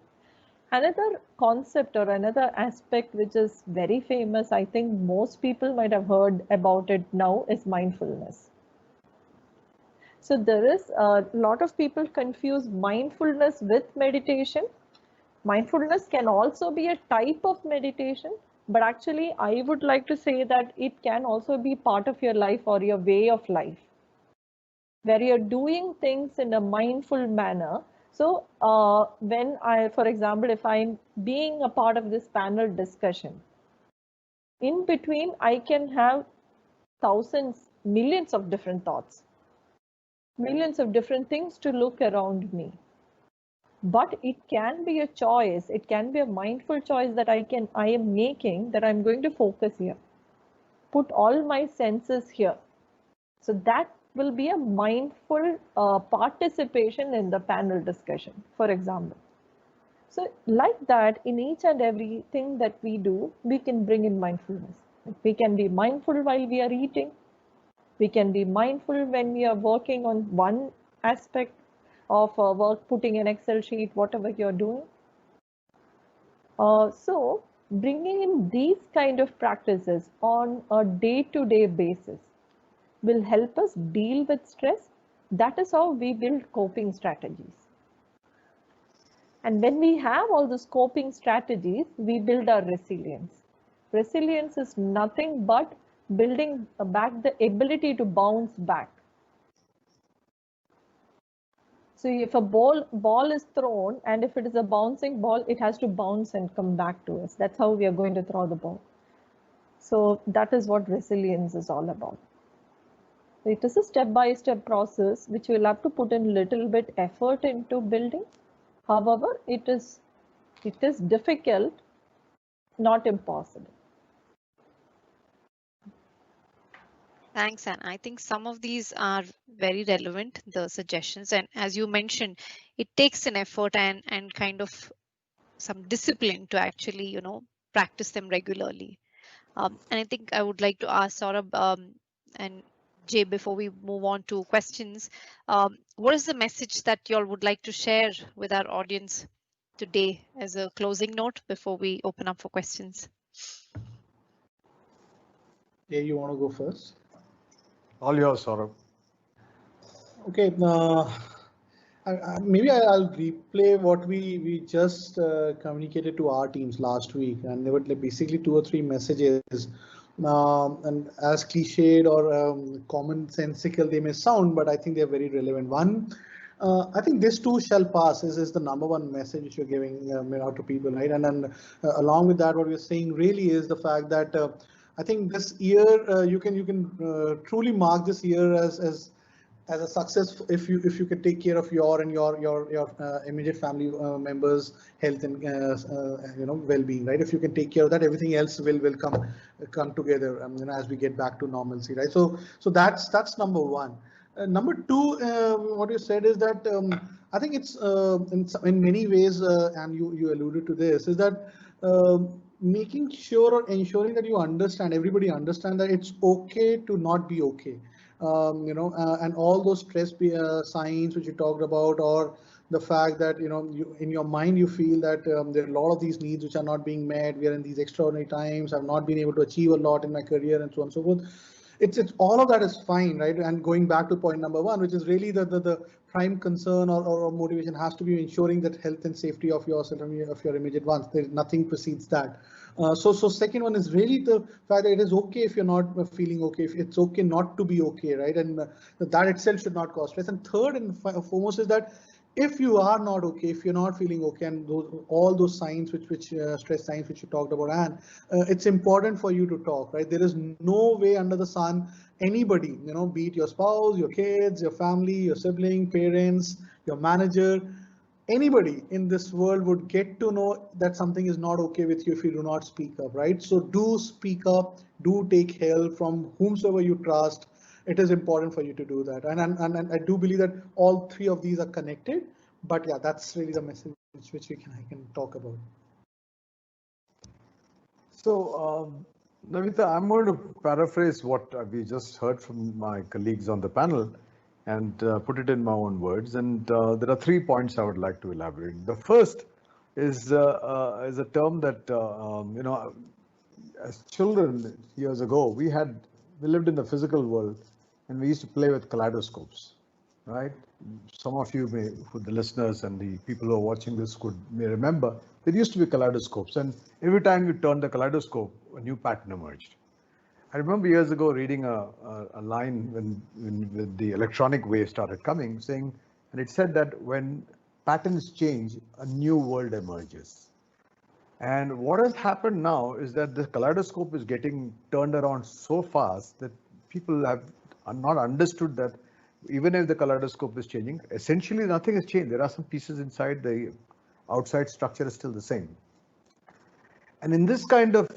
Another concept or another aspect which is very famous, I think most people might have heard about it now, is mindfulness. So there is a lot of people confuse mindfulness with meditation. Mindfulness can also be a type of meditation, but actually I would like to say that it can also be part of your life or your way of life, where you're doing things in a mindful manner. So when for example, if I'm being a part of this panel discussion, in between I can have thousands, millions of different thoughts, millions of different things to look around me. But it can be a choice, it can be a mindful choice that I am making, that I'm going to focus here, put all my senses here. So that will be a mindful participation in the panel discussion, for example. So like that, in each and everything that we do, we can bring in mindfulness. We can be mindful while we are eating. We can be mindful when we are working on one aspect of work, putting an Excel sheet, whatever you're doing. So bringing in these kind of practices on a day-to-day basis will help us deal with stress. That is how we build coping strategies. And when we have all the scoping strategies, we build our resilience. Resilience is nothing but building back the ability to bounce back. So if a ball is thrown, and if it is a bouncing ball, it has to bounce and come back to us. That's how we are going to throw the ball. So that is what resilience is all about. It is a step-by-step process which we'll have to put in little bit effort into building. However, it is difficult, not impossible. Thanks, and I think some of these are very relevant, the suggestions. And as you mentioned, it takes an effort and kind of some discipline to actually, practice them regularly. And I think I would like to ask Saurabh and Jay, before we move on to questions, what is the message that you all would like to share with our audience today as a closing note before we open up for questions? Yeah, you want to go first? All yours, Saurabh. Okay. Maybe I'll replay what we just communicated to our teams last week, and there were basically 2 or 3 messages. And as cliched or commonsensical they may sound, but I think they're very relevant. One, I think this too shall pass is the number one message which you're giving out to people, right? And then along with that, what we're saying really is the fact that I think this year you can truly mark this year as a success if you can take care of your and your immediate family members' health and well-being, right? If you can take care of that, everything else will come together as we get back to normalcy, right? So that's number one. Number two, what you said is that I think it's in many ways, and you alluded to this, is that making sure or ensuring that you understand, everybody understand that it's okay to not be okay. And all those stress signs which you talked about, or the fact that you in your mind you feel that there are a lot of these needs which are not being met. We are in these extraordinary times. I've not been able to achieve a lot in my career, and so on and so forth. It's all of that is fine, right? And going back to point number one, which is really the prime concern or motivation has to be ensuring that health and safety of yourself and of your immediate ones. There nothing precedes that. So second one is really the fact that it is okay if you're not feeling okay, if it's okay not to be okay, right? And that itself should not cause stress. And third and foremost is that if you are not okay, if you're not feeling okay, and all those signs which stress signs which you talked about, and it's important for you to talk, right? There is no way under the sun anybody, be it your spouse, your kids, your family, your sibling, parents, your manager, anybody in this world would get to know that something is not okay with you if you do not speak up, right? So do speak up, do take help from whomsoever you trust. It is important for you to do that. And I do believe that all three of these are connected. But yeah, that's really the message which I can talk about. So, Navita, I'm going to paraphrase what we just heard from my colleagues on the panel and put it in my own words. And there are 3 points I would like to elaborate. The first is a term that, as children years ago, we lived in the physical world and we used to play with kaleidoscopes, right? Some of you may, for the listeners and the people who are watching this may remember, there used to be kaleidoscopes, and every time you turned the kaleidoscope, a new pattern emerged. I remember years ago reading a line when the electronic wave started coming, saying, and it said that when patterns change, a new world emerges. And what has happened now is that the kaleidoscope is getting turned around so fast that people have not understood that even if the kaleidoscope is changing, essentially nothing has changed. There are some pieces inside, the outside structure is still the same. And in this kind of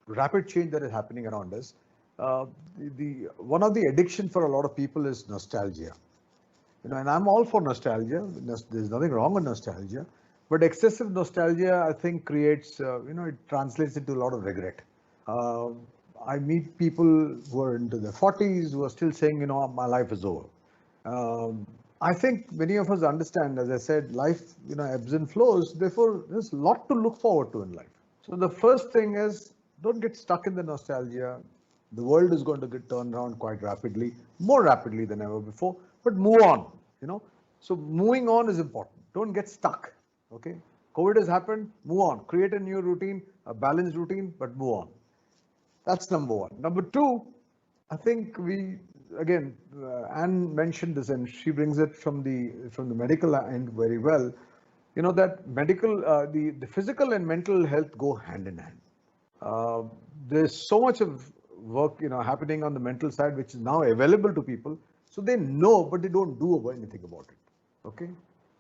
rapid change that is happening around us, one of the addiction for a lot of people is nostalgia. And I'm all for nostalgia. There's nothing wrong with nostalgia. But excessive nostalgia, I think, creates, it translates into a lot of regret. I meet people who are into their 40s who are still saying, my life is over. I think many of us understand, as I said, life, ebbs and flows. Therefore, there's a lot to look forward to in life. So the first thing is, don't get stuck in the nostalgia. The world is going to get turned around quite rapidly, more rapidly than ever before, but move on, So moving on is important. Don't get stuck. Okay, COVID has happened, move on. Create a new routine, a balanced routine, but move on. That's number one. Number two, I think again, Anne mentioned this, and she brings it from the medical end very well. You know that the physical and mental health go hand in hand. Uh, there's so much of work, happening on the mental side, which is now available to people. So they know, but they don't do anything about it. Okay.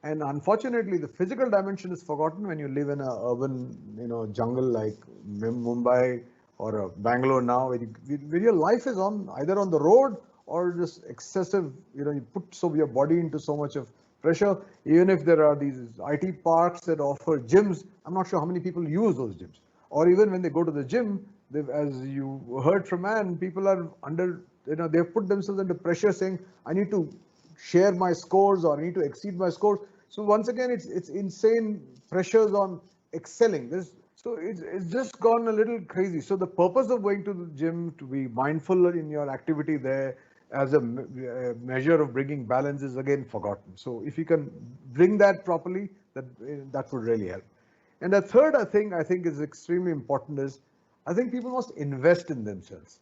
And unfortunately, the physical dimension is forgotten when you live in a urban, jungle like Mumbai or Bangalore now, where your life is either on the road or just excessive. You put your body into so much of pressure. Even if there are these IT parks that offer gyms, I'm not sure how many people use those gyms. Or even when they go to the gym, as you heard from Anne, people are they've put themselves under pressure saying, I need to share my scores or I need to exceed my scores. So once again, it's insane pressures on excelling. So it's just gone a little crazy. So the purpose of going to the gym, to be mindful in your activity there as a measure of bringing balance, is again forgotten. So if you can bring that properly, that would really help. And the third, I think is extremely important is, I think people must invest in themselves.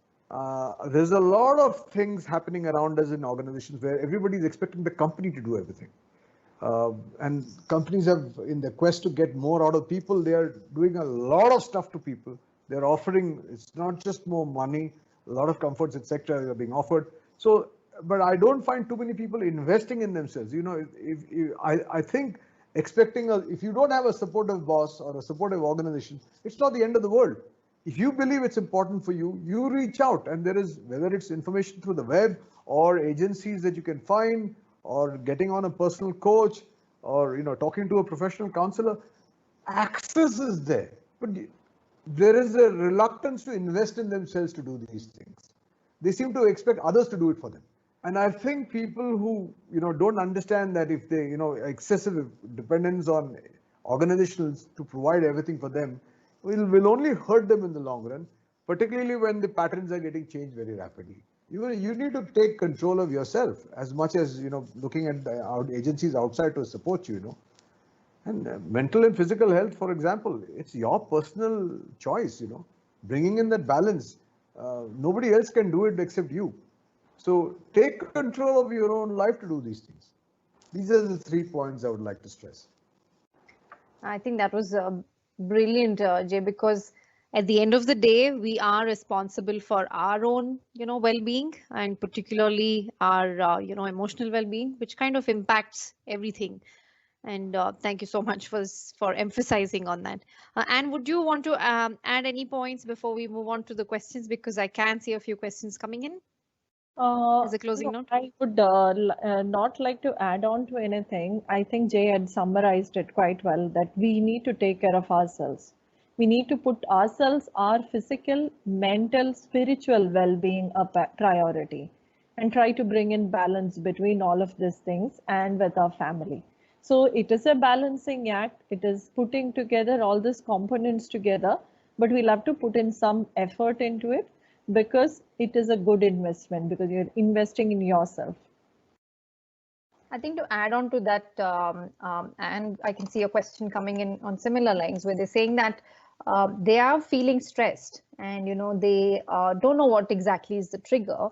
There's a lot of things happening around us in organizations where everybody is expecting the company to do everything. And companies have, in the quest to get more out of people, they are doing a lot of stuff to people. They're offering, it's not just more money, a lot of comforts, etc. are being offered. So, but I don't find too many people investing in themselves. I think expecting if you don't have a supportive boss or a supportive organization, it's not the end of the world. If you believe it's important for you, you reach out, and there is, whether it's information through the web or agencies that you can find, or getting on a personal coach, or talking to a professional counselor, access is there. But there is a reluctance to invest in themselves to do these things. They seem to expect others to do it for them. And I think people who don't understand that if they excessive dependence on organizations to provide everything for them will only hurt them in the long run, particularly when the patterns are getting changed very rapidly. You need to take control of yourself as much as looking at the agencies outside to support you. And mental and physical health, for example, it's your personal choice. Bringing in that balance. Nobody else can do it except you. So take control of your own life to do these things. These are the 3 points I would like to stress. I think that was brilliant, Jay, because at the end of the day, we are responsible for our own, well-being, and particularly our, emotional well-being, which kind of impacts everything. And thank you so much for emphasizing on that. Anne, would you want to add any points before we move on to the questions? Because I can see a few questions coming in. As a closing note? I would not like to add on to anything. I think Jay had summarized it quite well, that we need to take care of ourselves. We need to put ourselves, our physical, mental, spiritual well-being a priority, and try to bring in balance between all of these things and with our family. So it is a balancing act. It is putting together all these components together, but we'll have to put in some effort into it, because it is a good investment, because you're investing in yourself. I think to add on to that, and I can see a question coming in on similar lines, where they're saying that they are feeling stressed, and they don't know what exactly is the trigger,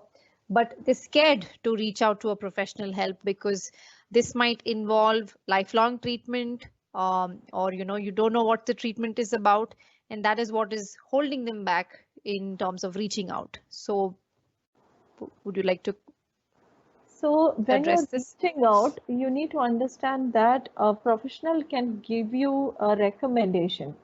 but they're scared to reach out to a professional help because this might involve lifelong treatment, or you don't know what the treatment is about, and that is what is holding them back in terms of reaching out. So would you like to when you're this? reaching out, you need to understand that a professional can give you a recommendation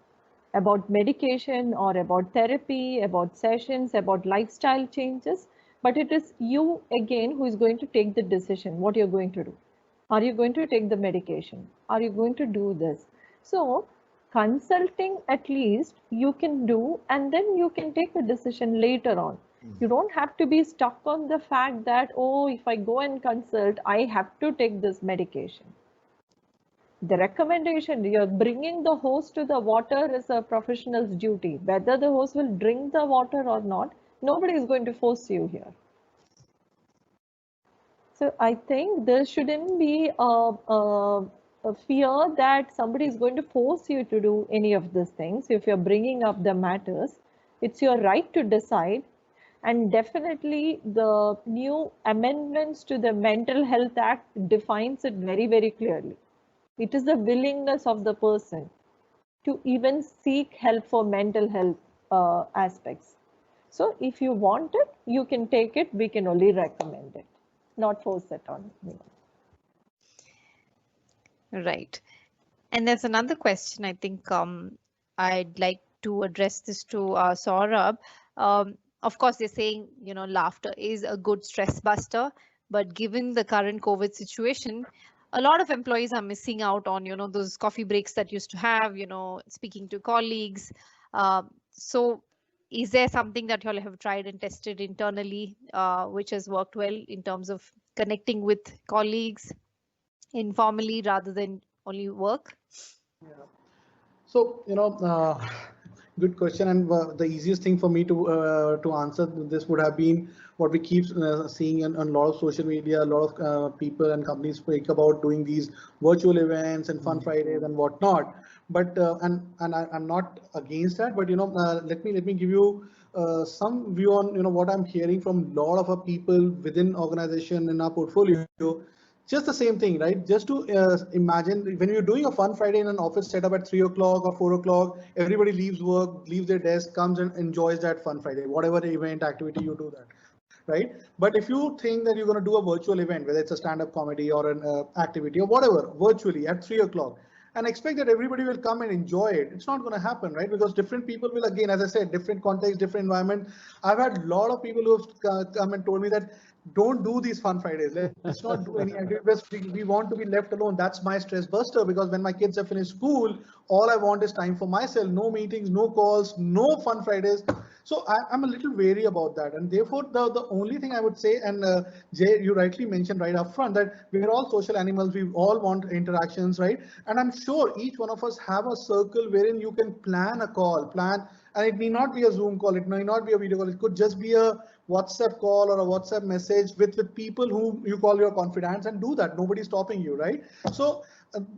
about medication or about therapy, about sessions, about lifestyle changes, but it is you again who is going to take the decision what you're going to do. Are you going to take the medication? Are you going to do this? So consulting at least you can do, and then you can take the decision later on. You don't have to be stuck on the fact that, oh, if I go and consult, I have to take this medication. The recommendation, you're bringing the hose to the water, is a professional's duty. Whether the hose will drink the water or not, nobody is going to force you here. So I think there shouldn't be fear that somebody is going to force you to do any of these things. If you're bringing up the matters, it's your right to decide. And definitely the new amendments to the Mental Health Act defines it very, very clearly. It is the willingness of the person to even seek help for mental health aspects. So if you want it, you can take it. We can only recommend it, not force it on anyone. Right. And there's another question. I think I'd like to address this to Saurabh. Of course, they're saying, laughter is a good stress buster, but given the current COVID situation, a lot of employees are missing out on, those coffee breaks that used to have, speaking to colleagues. So is there something that you all have tried and tested internally, which has worked well in terms of connecting with colleagues informally rather than only work? Yeah. So, good question. And the easiest thing for me to answer this would have been what we keep seeing on a lot of social media. A lot of people and companies speak about doing these virtual events and fun Fridays and whatnot. But I'm not against that. But let me give you some view on what I'm hearing from a lot of our people within organization in our portfolio. Just the same thing, right? Just to imagine when you're doing a fun Friday in an office setup at 3 o'clock or 4 o'clock, everybody leaves work, leaves their desk, comes and enjoys that fun Friday, whatever event activity you do that, right? But if you think that you're going to do a virtual event, whether it's a stand-up comedy or an activity or whatever, virtually at 3 o'clock, and expect that everybody will come and enjoy it, it's not going to happen, right? Because different people will, again, as I said, different context, different environment. I've had a lot of people who have come and told me that don't do these fun Fridays. Let's not do any activities. We want to be left alone. That's my stress buster, because when my kids have finished school, all I want is time for myself. No meetings, no calls, no fun Fridays. So I'm a little wary about that. And therefore, the only thing I would say, and Jay, you rightly mentioned right up front that we're all social animals. We all want interactions, right? And I'm sure each one of us have a circle wherein you can plan a call, and it need not be a Zoom call. It may not be a video call. It could just be a WhatsApp call or a WhatsApp message with people who you call your confidants, and do that. Nobody's stopping you, right? So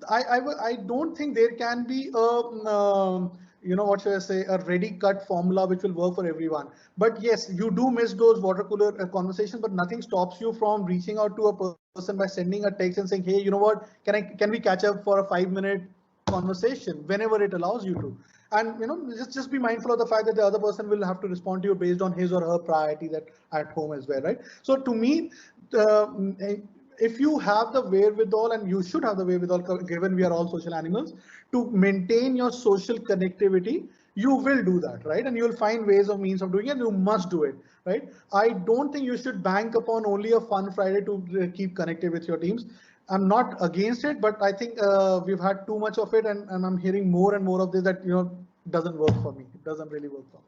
I don't think there can be a what should I say, a ready cut formula which will work for everyone. But yes, you do miss those water cooler conversations, but nothing stops you from reaching out to a person by sending a text and saying, hey, you know what, can we catch up for a 5-minute conversation whenever it allows you to? And just be mindful of the fact that the other person will have to respond to you based on his or her priorities at home as well, right? So to me, if you have the wherewithal, and you should have the wherewithal, given we are all social animals, to maintain your social connectivity, you will do that, right? And you'll find ways of means of doing it. You must do it, right? I don't think you should bank upon only a fun Friday to keep connected with your teams. I'm not against it, but I think we've had too much of it, and I'm hearing more and more of this that doesn't work for me. It doesn't really work for me.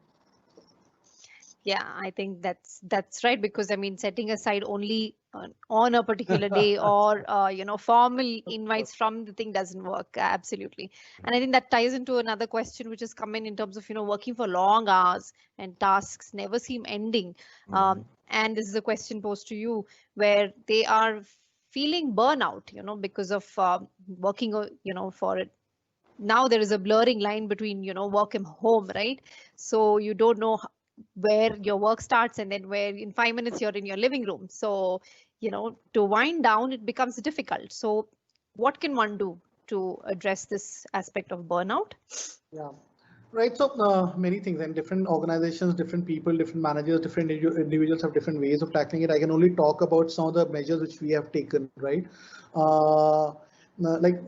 Yeah, I think that's right, because I mean, setting aside only on a particular day or formal invites from the thing doesn't work. Absolutely. And I think that ties into another question which has come in terms of working for long hours and tasks never seem ending. And this is a question posed to you, where they are feeling burnout because of working for it. Now there is a blurring line between work and home, right? So you don't know where your work starts and then where in 5 minutes you're in your living room. So to wind down, it becomes difficult. So what can one do to address this aspect of burnout? Yeah, right. So many things, and different organizations, different people, different managers, different individuals have different ways of tackling it. I can only talk about some of the measures which we have taken, right? Like,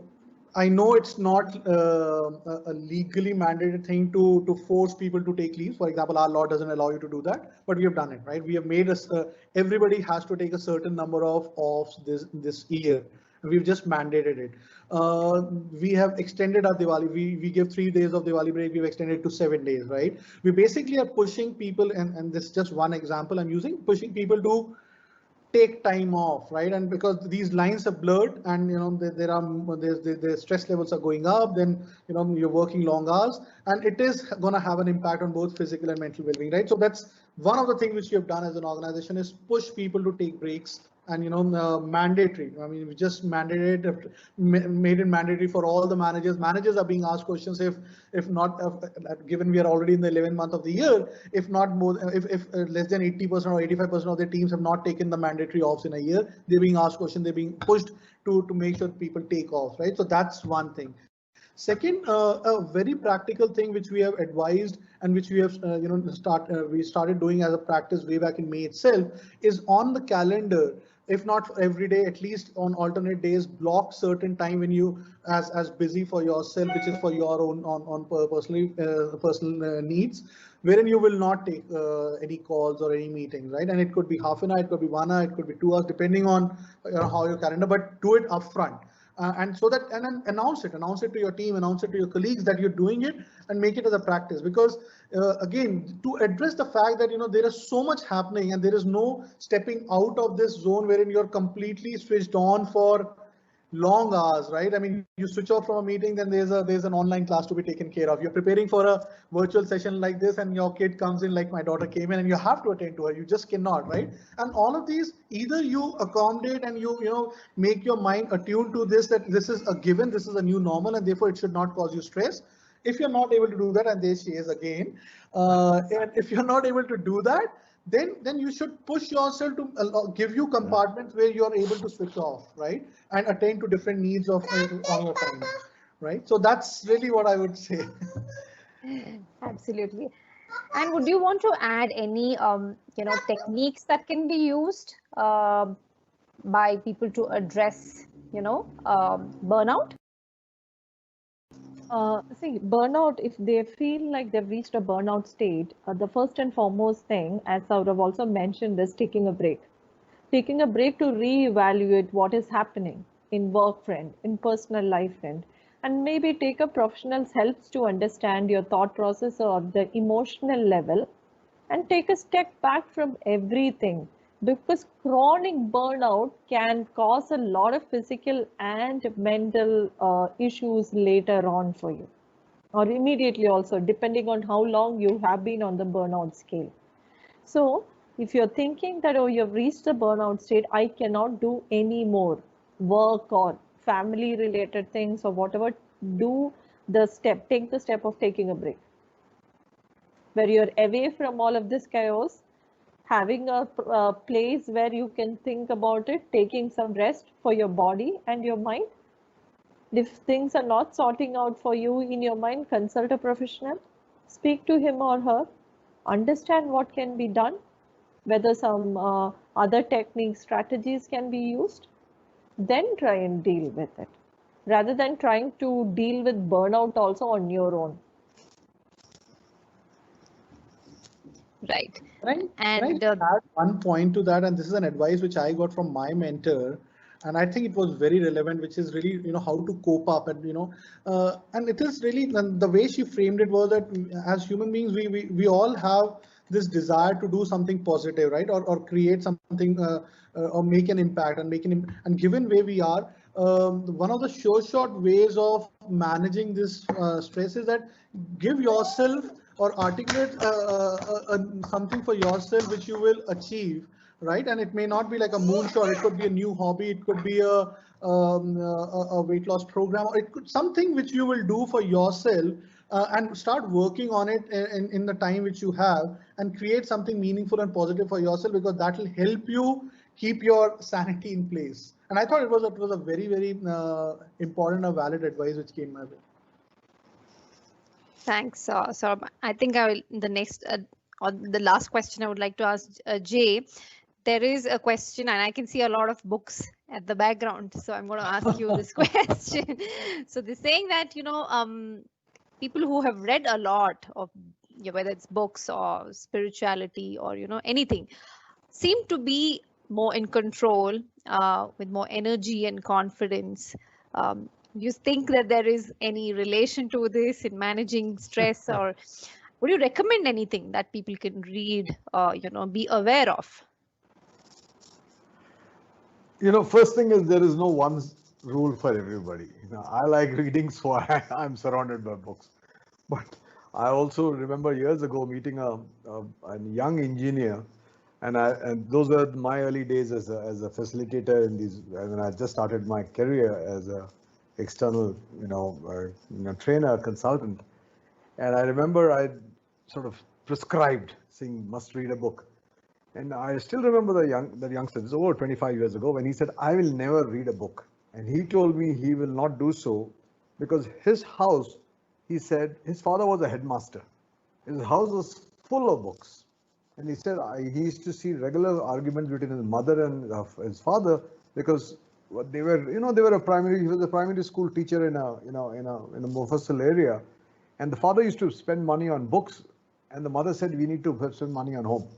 I know it's not a legally mandated thing to force people to take leave. For example, our law doesn't allow you to do that, but we have done it, right? We have made us everybody has to take a certain number of offs this year. We've just mandated it. We have extended our Diwali. We give 3 days of Diwali break. We've extended it to 7 days, right? We basically are pushing people, and this is just one example I'm using, pushing people to take time off, right? And because these lines are blurred, and the stress levels are going up, then you're working long hours, and it is going to have an impact on both physical and mental well-being, right? So that's one of the things which we have done as an organization, is push people to take breaks and mandatory. I mean, we just made it mandatory for all the managers. Managers are being asked questions if not, given we are already in the 11th month of the year, if not more, if less than 80% or 85% of their teams have not taken the mandatory offs in a year, they're being asked questions, they're being pushed to make sure people take off, right? So that's one thing. Second, a very practical thing which we have advised and which we have we started doing as a practice way back in May itself is on the calendar, if not every day, at least on alternate days, block certain time when you as busy for yourself, which is for your own on personal needs, wherein you will not take any calls or any meetings, right? And it could be half an hour, it could be 1 hour, it could be 2 hours, depending on how your calendar, but do it upfront. And so that, and then announce it to your team, announce it to your colleagues that you're doing it, and make it as a practice. Because again, to address the fact that there is so much happening and there is no stepping out of this zone wherein you're completely switched on for long hours, right? I mean, you switch off from a meeting, then there's an online class to be taken care of. You're preparing for a virtual session like this, and your kid comes in, like my daughter came in, and you have to attend to her. You just cannot, right? And all of these, either you accommodate and you make your mind attuned to this, that this is a given, this is a new normal, and therefore it should not cause you stress. If you're not able to do that, and there she is again, and if you're not able to do that, then you should push yourself to give you compartments where you are able to switch off, right, and attend to different needs of on your time, right? So that's really what I would say. Absolutely. And would you want to add any techniques that can be used by people to address burnout? See, burnout, if they feel like they've reached a burnout state, the first and foremost thing, as Saurav also mentioned, is taking a break. Taking a break to reevaluate what is happening in work friend, in personal life friend, and maybe take a professional's help to understand your thought process or the emotional level, and take a step back from everything, because chronic burnout can cause a lot of physical and mental issues later on for you, or immediately also, depending on how long you have been on the burnout scale. So if you're thinking that, oh, you've reached the burnout state, I cannot do any more work or family related things or whatever, take the step of taking a break, where you're away from all of this chaos, having a place where you can think about it, taking some rest for your body and your mind. If things are not sorting out for you in your mind, consult a professional, speak to him or her, understand what can be done, whether some other techniques, strategies can be used, then try and deal with it, rather than trying to deal with burnout also on your own. Right. Can I And add one point to that? And this is an advice which I got from my mentor, and I think it was very relevant, which is really, how to cope up, and and it is really, the way she framed it was that as human beings, we all have this desire to do something positive, right, or create something, or make an impact and and given where we are, one of the short ways of managing this stress is that give yourself or articulate something for yourself which you will achieve, right? And it may not be like a moonshot, it could be a new hobby, it could be a weight loss program, or it could something which you will do for yourself, and start working on it in the time which you have, and create something meaningful and positive for yourself, because that will help you keep your sanity in place. And I thought it was a very, very important and valid advice which came my way. thanks. So I think I will, the next or the last question I would like to ask Jay. There is a question, and I can see a lot of books at the background, so I'm going to ask you this question. So they're saying that people who have read a lot of whether it's books or spirituality or anything, seem to be more in control, with more energy and confidence. Do you think that there is any relation to this in managing stress, or would you recommend anything that people can read or be aware of? First thing is there is no one rule for everybody. I like reading, so I'm surrounded by books. But I also remember years ago meeting a young engineer And those were my early days as a facilitator in these. When I just started my career as a external, trainer, consultant. And I remember I sort of prescribed, saying must read a book. And I still remember that youngster, this is over 25 years ago, when he said, I will never read a book. And he told me he will not do so because his house, he said, his father was a headmaster. His house was full of books. And he said he used to see regular arguments between his mother and his father because he was a primary school teacher in a Mofussil area. And the father used to spend money on books. And the mother said, we need to spend money on home.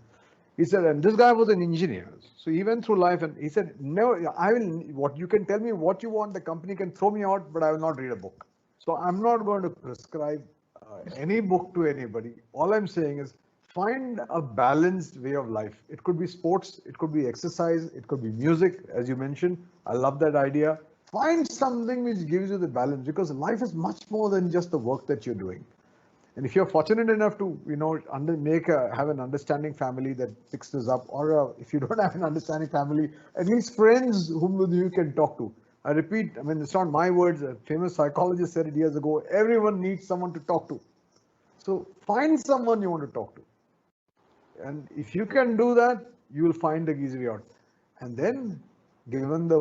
He said, and this guy was an engineer. So he went through life and he said, no, you can tell me what you want, the company can throw me out, but I will not read a book. So I'm not going to prescribe any book to anybody. All I'm saying is find a balanced way of life. It could be sports, it could be exercise, it could be music, as you mentioned. I love that idea. Find something which gives you the balance because life is much more than just the work that you're doing. And if you're fortunate enough to, have an understanding family that picks this up, or if you don't have an understanding family, at least friends whom you can talk to. I repeat, it's not my words. A famous psychologist said it years ago. Everyone needs someone to talk to. So find someone you want to talk to. And if you can do that, you will find the easy way out. And then, given the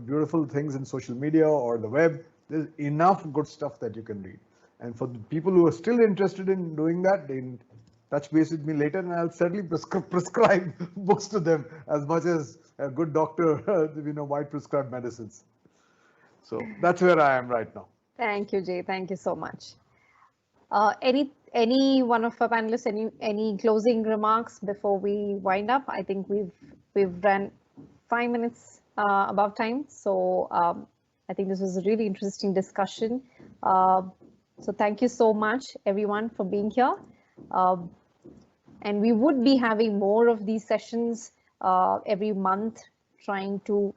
beautiful things in social media or the web, there's enough good stuff that you can read. And for the people who are still interested in doing that, they touch base with me later, and I'll certainly prescribe books to them as much as a good doctor, might prescribe medicines. So that's where I am right now. Thank you, Jay. Thank you so much. Any one of our panelists, any closing remarks before we wind up? I think we've run 5 minutes above time, so I think this was a really interesting discussion. So thank you so much, everyone, for being here. And we would be having more of these sessions every month, trying to,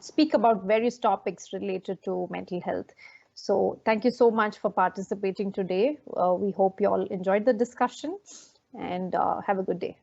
speak about various topics related to mental health. So thank you so much for participating today. We hope you all enjoyed the discussion and have a good day.